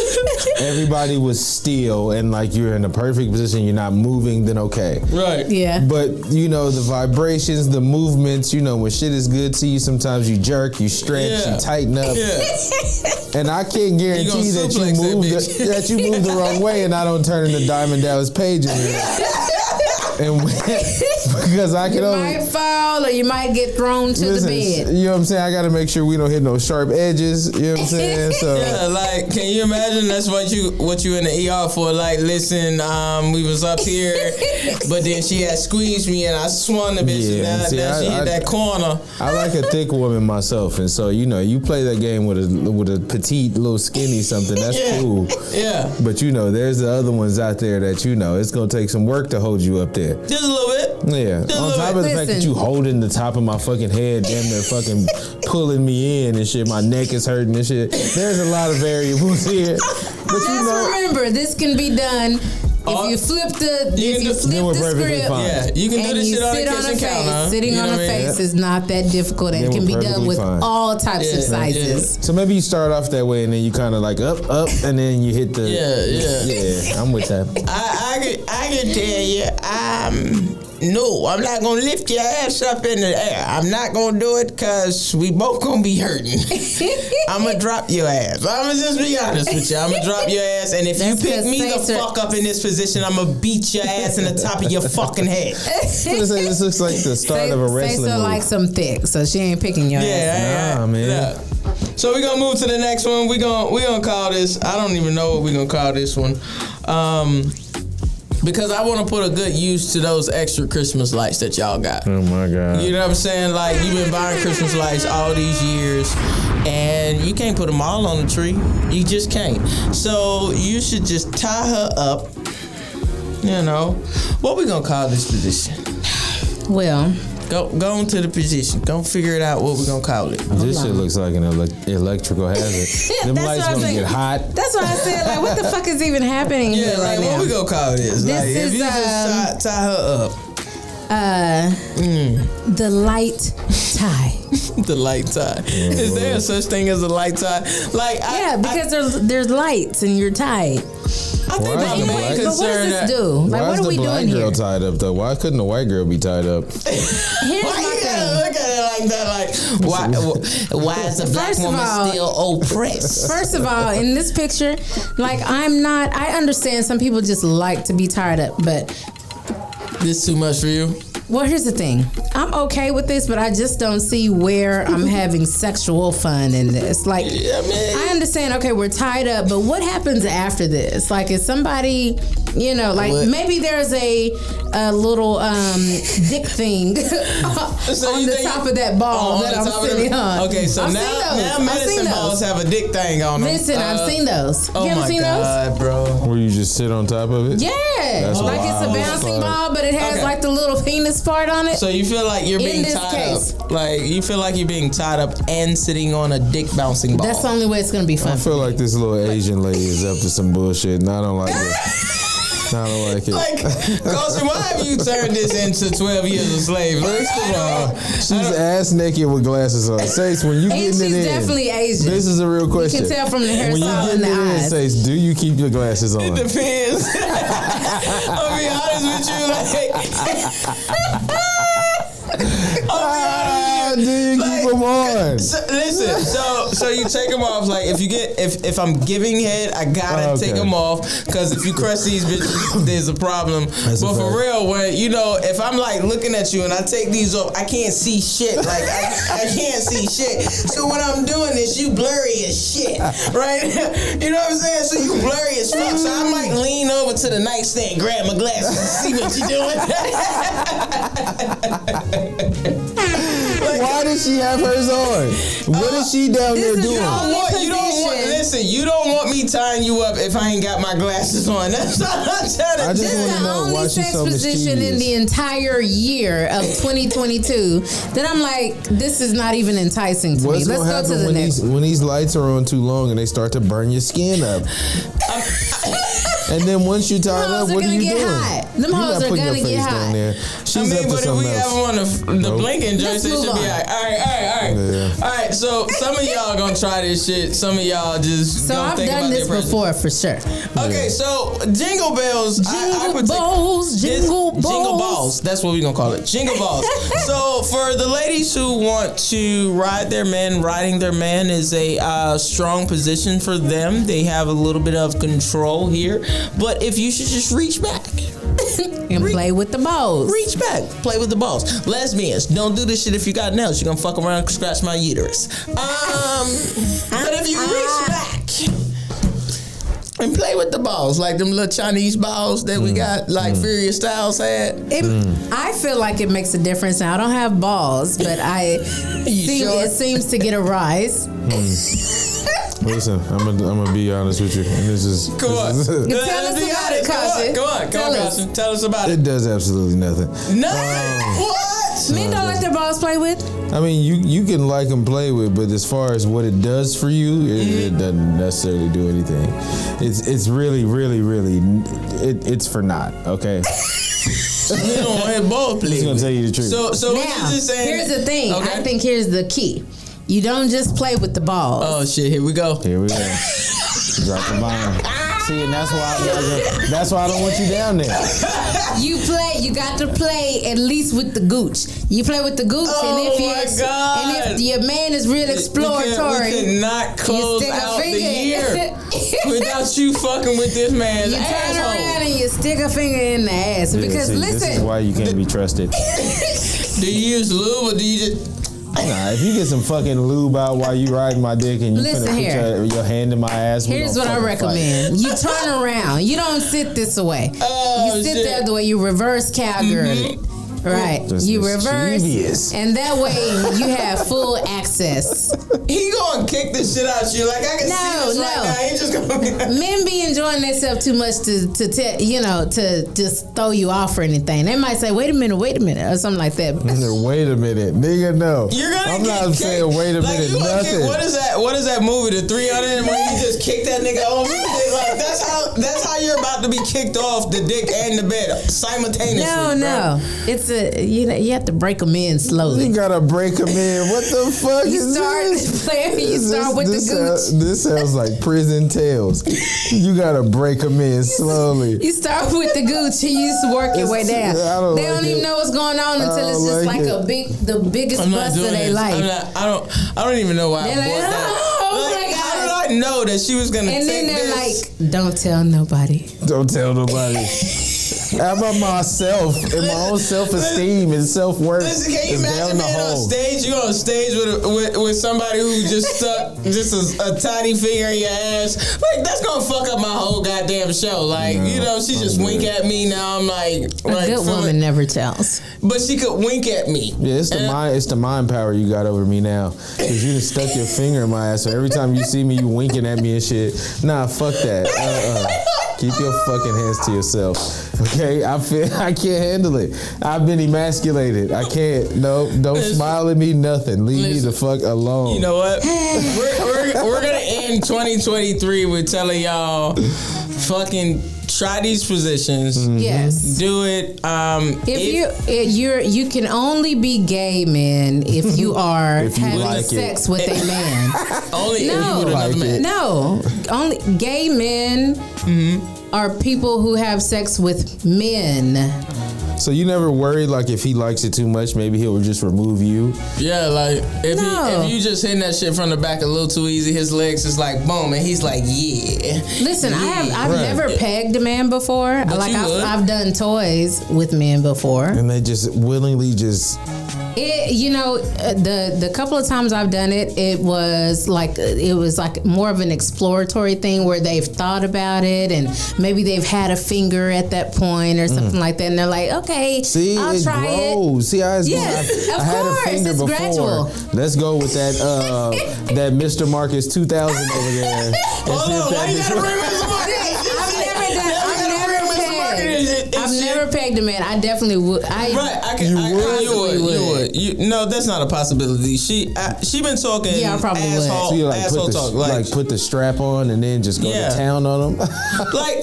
everybody was still and like you're in a perfect position, you're not moving, then okay. Right. Yeah. But the vibrations, the movements, when shit is good to you, sometimes you jerk, you stretch, you tighten up. Yeah. And I can't guarantee that you move the wrong way and I don't turn into Diamond Dallas Page in here. And because I can might fall or you might get thrown to the bed. You know what I'm saying? I got to make sure we don't hit no sharp edges. You know what I'm saying? So like, can you imagine? That's what you in the ER for? Like, listen, we was up here, but then she had squeezed me and I swung the bitch. Yeah, and now she hit that corner. I like a thick woman myself, and so you play that game with a petite, little skinny something. That's cool. Yeah. But there's the other ones out there that it's gonna take some work to hold you up there. Just a little bit. Yeah. On top of the fact that you holding the top of my fucking head, damn near fucking pulling me in and shit. My neck is hurting and shit. There's a lot of variables here. But remember, this can be done. If you flip the script, yeah, you can do this shit on the kitchen counter. Sitting on a face is not that difficult, and it can be done with all types of sizes. Yeah. So maybe you start off that way, and then you kind of like up, and then you hit the. Yeah. I'm with that. I can tell you, no, I'm not gonna lift your ass up in the air. I'm not gonna do it because we both gonna be hurting. I'm gonna drop your ass. I'm gonna just be honest with you. I'm gonna drop your ass, and if you pick me the fuck up in this position, I'm gonna beat your ass in the top of your fucking head. This looks like the start of a wrestling move. Like some thick, so she ain't picking your ass. Nah, man. Yeah. So we're gonna move to the next one. We're gonna call this. I don't even know what we're gonna call this one. Because I want to put a good use to those extra Christmas lights that y'all got. Oh my God. You know what I'm saying? Like, you've been buying Christmas lights all these years and you can't put them all on the tree. You just can't. So you should just tie her up. What we gonna call this position? Well, Go on to the position. Go figure it out what we're going to call it. This shit looks like an electrical hazard. Them lights going to get hot. That's what I said. Like, what the fuck is even happening here right now? What we going to call this? If you just tie her up. The light tie. The light tie. Is there a such thing as a light tie? Because there's lights and you're tied. I think but what does this do? Like, what are we doing here? Why is the black girl tied up though? Why couldn't the white girl be tied up? Here's my thing. Look at it like that. Like, why is the black woman still oppressed? First of all, in this picture, like, I understand some people just like to be tied up, but this too much for you? Well, here's the thing. I'm okay with this, but I just don't see where I'm having sexual fun in this. Like, I understand, okay, we're tied up, but what happens after this? Like, is somebody, maybe there's a little dick thing on the top of that ball that I'm sitting on. Okay, so now medicine balls have a dick thing on them. Listen, I've seen those. You ever seen those? Bro. Where you just sit on top of it? Yeah. That's like it's a bouncing ball, but it has like the little penis part on it. So you feel like you're being tied up. Like you feel like you're being tied up and sitting on a dick bouncing ball. That's the only way it's gonna be fun. I feel like this little Asian lady is up to some bullshit, and I don't like it. I don't like it. Like, Coach, why have you turned this into 12 years a slave? First of all, she's ass naked with glasses on. Sace, when you getting it in, she's definitely Asian. This is a real question. You can tell from the hairstyle when you and the eyes. Sace, do you keep your glasses on? It depends. I'll be honest with you. Do you keep them on? Listen, so you take them off. Like if I'm giving head, I gotta take them off because if you crush these bitches, there's a problem. But for real, when if I'm like looking at you and I take these off, I can't see shit. Like I can't see shit. So what I'm doing is you blurry as shit, right? You know what I'm saying? So you blurry as fuck. So I might lean over to the nightstand, grab my glasses, and see what you're doing. Why does she have hers on? What is she down there doing? You don't want me tying you up if I ain't got my glasses on. That's all I'm trying to do. This is the only sex position in the entire year of 2022 that I'm like, this is not even enticing to me. Let's go to the next one. When these lights are on too long and they start to burn your skin up. And then once you tie it up, what are you doing? Them hoes are gonna get hot. She's up to but if we have else. on the blinking joints, it should be all right. Yeah. All right, so some of y'all gonna try this shit. Some of y'all just So I've done this before for sure. Okay, so jingle bells. Jingle balls. Jingle balls. That's what we're gonna call it. Jingle balls. So for the ladies who want to ride their man, riding their man is a strong position for them. They have a little bit of control here. But if you should just reach back and play with the balls. Reach back, play with the balls. Lesbians, don't do this shit if you got nails. You're gonna fuck around and scratch my uterus. But if you reach back and play with the balls, like them little Chinese balls that we got, like Furious Styles had. I feel like it makes a difference. Now I don't have balls, but it seems to get a rise. Listen, I'm gonna be honest with you, and this is Come on. Tell us about it, Caution. Come on, Caution. Tell us about it. It does absolutely nothing. Nothing. What? Men don't like their balls played with. I mean, you can like them play with, but as far as what it does for you, it doesn't necessarily do anything. It's really, really, really, it's for naught. Okay. You don't want his balls played. I'm just gonna tell you the truth. So now, what you just saying? Here's the thing. Okay. I think here's the key. You don't just play with the balls. Oh shit! Here we go. Drop the bomb. See, and that's why I don't want you down there. You got to play at least with the gooch. You play with the gooch, and if your man is real exploratory, we cannot close out the year without you fucking with this man's you asshole. turn around and you stick a finger in the ass. Because listen, this is why you can't be trusted. Do you use lube or do you just? Nah, if you get some fucking lube out while you riding my dick and you Listen finna put your hand in my ass, here's what I recommend. You turn around. You don't sit this way. You sit the other way. You reverse cowgirl it. Right. You reverse. Mischievous. And that way you have full access. He gonna kick the shit out you. Like I can see this right now. He just gonna Men be enjoying themselves too much to just throw you off or anything. They might say, wait a minute, or something like that. Wait a minute, nigga, no. You're gonna I'm not saying wait a minute, nothing. What is that movie, the 300, where you just kick that nigga off? Like that's how you're about to be kicked off the dick and the bed simultaneously. No. It's you have to break them in slowly. You gotta break them in. What the fuck is this? You start with the gooch. This sounds like prison tales. You gotta break them in slowly. You start with the gooch and you just work your way down. They don't even know what's going on until it's just like the biggest bust of their life. I don't even know why I bought that. Oh my God. How did I know that she was gonna take this? And then they're like, don't tell nobody. Don't tell nobody. How about myself and my own self-esteem and self-worth? Listen, can you is imagine being on stage? You on stage with somebody who just stuck just a tiny finger in your ass. Like, that's gonna fuck up my whole goddamn show. Like, you know, she just wink at me. Now I'm like a good woman never tells. But she could wink at me. Yeah, it's the mind power you got over me now. Because you just stuck your finger in my ass. So every time you see me, you winking at me and shit. Nah, fuck that. Keep your fucking hands to yourself. Okay? I can't handle it. I've been emasculated. I can't. No, don't smile at me, nothing. Leave me the fuck alone. You know what? we're gonna end 2023 with telling y'all fucking try these positions. Mm-hmm. Yes. Do it. You can only be gay men if you are having like sex with a man. Only if you with another man. No. Only gay men are people who have sex with men. So you never worried, like, if he likes it too much, maybe he'll just remove you? Yeah, like, if you just hitting that shit from the back a little too easy, his legs is like, boom, and he's like, yeah. Listen, I've never pegged a man before. But like, I've done toys with men before. And they just willingly just... the couple of times I've done it, it was like more of an exploratory thing where they've thought about it and maybe they've had a finger at that point or something like that, and they're like, okay, I'll try it. See how it's yes, I had a finger it's before. Gradual. Let's go with that that Mr. Marcus 2000 over there. Hold on, why you gotta bring Mr. Marcus? I've never pegged a man. I definitely would. You would. No, that's not a possibility. She been talking. Yeah, I probably would. So you like put the strap on and then just go to town on them.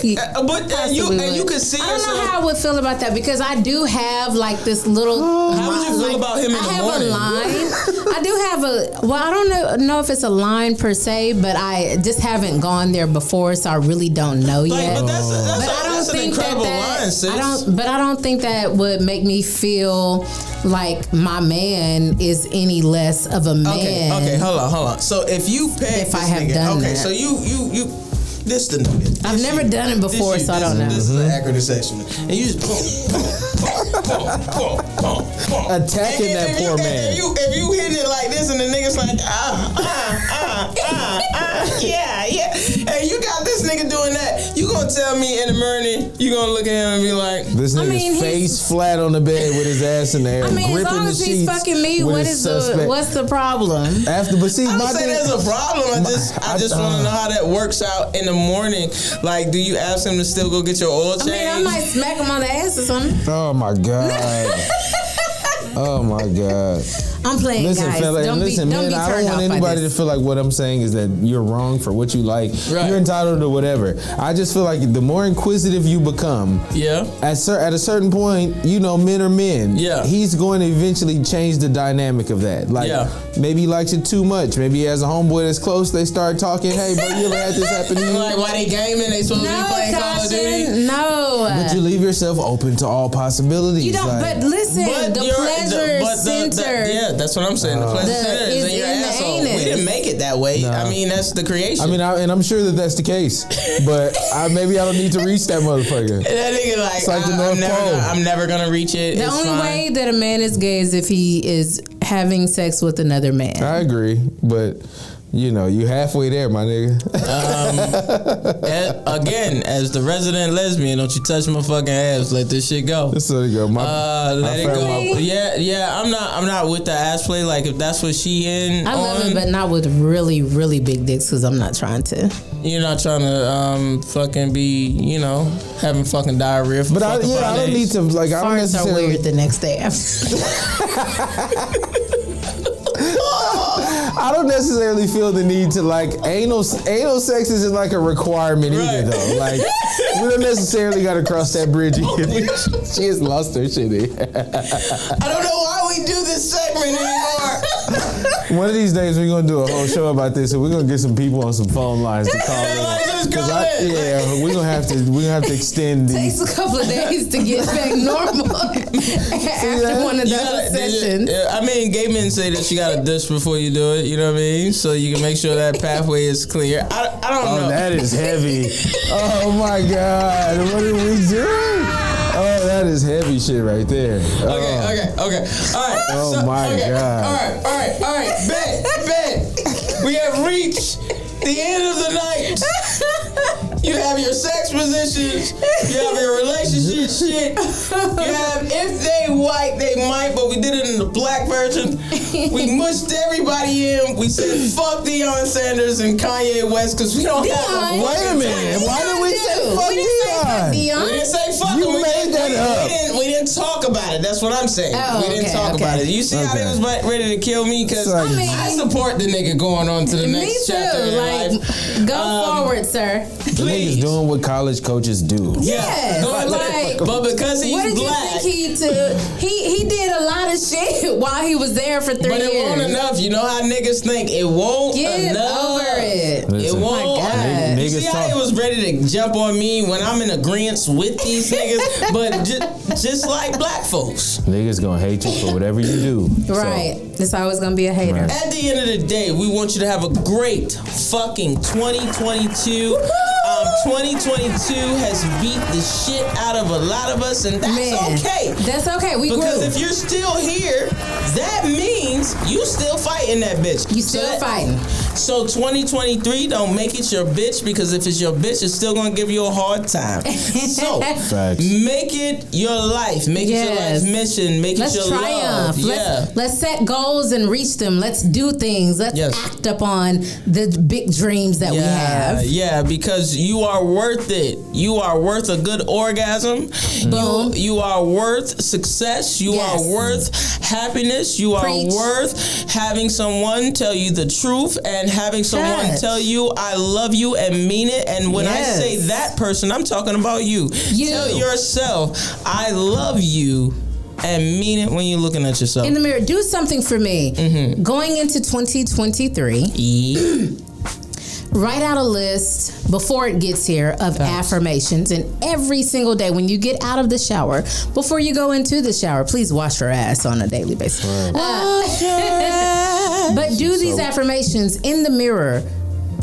You could see. I don't know how I would feel about that because I do have like this little. How would you feel about him in the morning? I have a line. I do have I don't know if it's a line per se, but I just haven't gone there before, so I really don't know yet. But that's an incredible line, sis. I don't think that would make me feel like my man is any less of a man. Okay, hold on. So if you peg I have done that. so you this the nigga. I've never done it before, so I don't know. This is the accurate section, and you just attacking that poor man. If you hitting it like this, and the nigga's like yeah, and you got this nigga doing that, you gonna tell me in the morning, you gonna look at him and be like, this nigga's face flat on the bed with his ass in there, gripping as long as he's fucking me, what's the problem? I don't say there's a problem. I just want to know how that works out in the morning. Like, do you ask him to still go get your oil change? I might smack him on the ass or something. Oh my god. Oh my god. I'm playing, listen, guys. Fella, don't listen, be man. I don't want anybody to feel like what I'm saying is that you're wrong for what you like. Right. You're entitled to whatever. I just feel like the more inquisitive you become, at a certain point, men are men. Yeah. He's going to eventually change the dynamic of that. Like, maybe he likes it too much. Maybe he has a homeboy that's close. They start talking. Hey, bro, you ever had this happen to you? Like, why they gaming? They supposed to be playing Call of Duty? No. But you leave yourself open to all possibilities. You don't. But listen, the pleasure center. That's what I'm saying. The pleasure center is in your asshole. We didn't make it that way. No. I mean, that's the creation. I mean, and I'm sure that that's the case. But maybe I don't need to reach that motherfucker. That nigga I'm never gonna reach it. The only way that a man is gay is if he is having sex with another man. I agree, but you halfway there, my nigga. Again, as the resident lesbian, don't you touch my fucking ass. Let this shit go. Let it go. Let it go. Yeah. I'm not with the ass play. Like, if that's what she in. I love it, but not with really, really big dicks, because I'm not trying to. You're not trying to fucking be, having fucking diarrhea for I don't need to, like, I don't necessarily. Are weird the next day after. I don't necessarily feel the need to, like, anal sex isn't like a requirement either, though. Like, we don't necessarily got to cross that bridge either. She has lost her shit. I don't know why we do this segment anymore. One of these days we're gonna do a whole show about this, and we're gonna get some people on some phone lines to call in. We're gonna have to extend. It takes a couple of days to get back normal after one of those sessions. I mean, gay men say that you gotta dish before you do it. You know what I mean? So you can make sure that pathway is clear. I don't know. That is heavy. Oh my God! What did we do? Oh heavy shit right there. Okay. All right. Oh my God. All right. Bet. We have reached the end of the night. You have your sex positions. You have your relationship shit. You have if they white, they might, but we did it in the black version. We mushed everybody in. We said fuck Deion Sanders and Kanye West because we don't have. Wait a minute. Why did we say fuck Deion? We didn't say fuck him. You made that up. We didn't talk about it. That's what I'm saying. Oh, we didn't talk about it. You see how they was ready to kill me? Because I support the nigga going on to the next chapter in life. Go forward, sir. The nigga's doing what college coaches do. Yes. But because he's what did black. You think he did a lot of shit while he was there for 3 years. But it won't enough. You know how niggas think. It won't Get enough. over it. Listen, It won't. You see how he was ready to jump on me when I'm in agreement with these niggas? But just like black folks. Niggas gonna hate you for whatever you do. Right. It's always gonna be a hater. Right. At the end of the day, we want you to have a great fucking 2022. 2022 has beat the shit out of a lot of us, and that's okay. That's okay. We because grew. if you're still here, that means you still fighting that bitch. You still fighting. So 2023, don't make it your bitch, because if it's your bitch, it's still gonna give you a hard time. So make it your life. Make it your life mission. Make it your triumph. love. Let's set goals and reach them. Let's do things. Let's act upon the big dreams that we have. Yeah, because you are worth it. You are worth a good orgasm. Boom. You are worth success. You are worth happiness. You are worth having someone tell you the truth and having someone tell you I love you and mean it. And when I say that person, I'm talking about you. Tell yourself I love you and mean it when you're looking at yourself. In the mirror, do something for me. Mm-hmm. Going into 2023, write out a list before it gets here of affirmations. And every single day when you get out of the shower, before you go into the shower, please wash your ass on a daily basis. Wash your ass. But do these affirmations in the mirror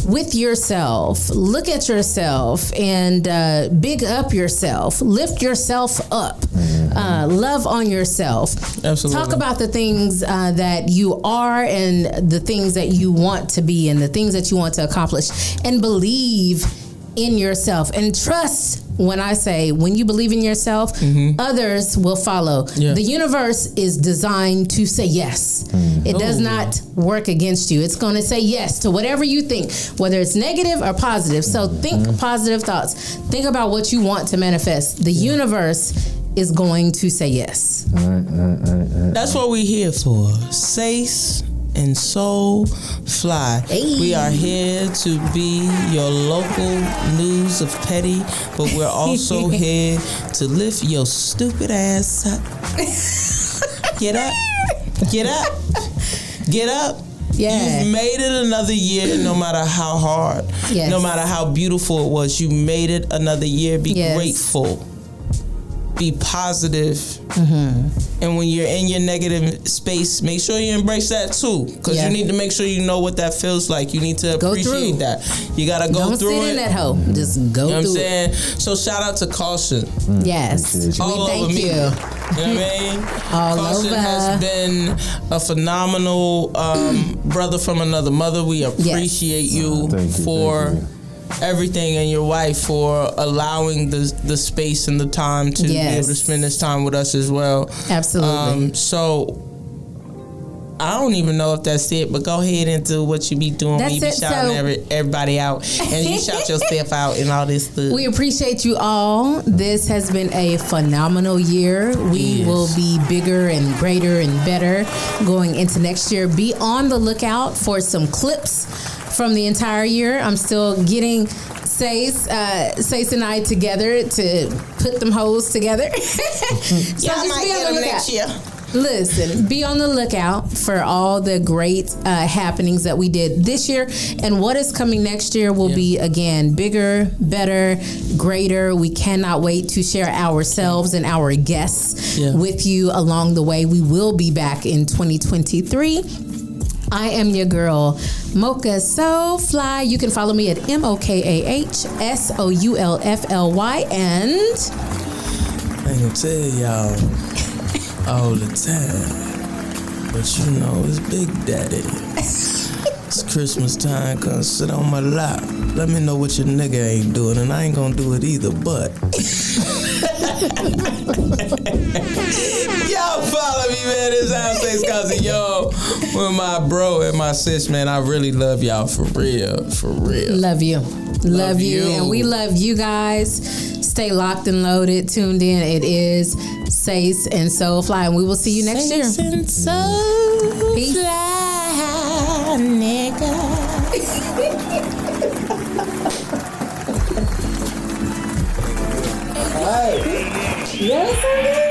with yourself. Look at yourself and big up yourself. Lift yourself up. Love on yourself. Absolutely. Talk about the things that you are and the things that you want to be and the things that you want to accomplish. And believe in yourself. And trust when I say, when you believe in yourself, others will follow. Yeah. The universe is designed to say yes. It does not work against you. It's going to say yes to whatever you think, whether it's negative or positive. So think positive thoughts. Think about what you want to manifest. The universe is going to say yes. That's what we're here for. Sace and Soulfly. Hey. We are here to be your local news of petty, but we're also here to lift your stupid ass up. Get up. Get up. Get up. Yeah. You've made it another year, no matter how hard, no matter how beautiful it was. You made it another year. Be grateful. Be positive. And when you're in your negative space, make sure you embrace that too, because you need to make sure you know what that feels like. You need to appreciate that. You gotta go through it. Don't sit in that hole. Just go through it. You know what I'm saying? So shout out to Caution. Yes. All over me. You know what I mean? Caution has been a phenomenal brother from another mother. We appreciate you for everything, and your wife for allowing the space and the time to be able to spend this time with us as well. Absolutely. So I don't even know if that's it, but go ahead and do what you be doing. That's you be shouting everybody out, and you shout yourself out and all this stuff. We appreciate you all. This has been a phenomenal year. We will be bigger and greater and better going into next year. Be on the lookout for some clips from the entire year. I'm still getting Sace and I together to put them hoes together. So I might get them next year. Listen, be on the lookout for all the great happenings that we did this year, and what is coming next year will be, again, bigger, better, greater. We cannot wait to share ourselves and our guests with you along the way. We will be back in 2023. I am your girl, Mocha Soulfly. You can follow me at MOKAHSOULFLY, and I ain't gonna tell y'all all the time, but you know it's Big Daddy. It's Christmas time, come sit on my lap. Let me know what your nigga ain't doing, and I ain't gonna do it either, but. Y'all follow me, man. This Sace cause of y'all with my bro and my sis, man. I really love y'all for real. Love you. Love you. And we love you guys. Stay locked and loaded, tuned in. It is Sace and Soulfly, and we will see you next year. Sace and Soulfly, peace. Nigga. Yes,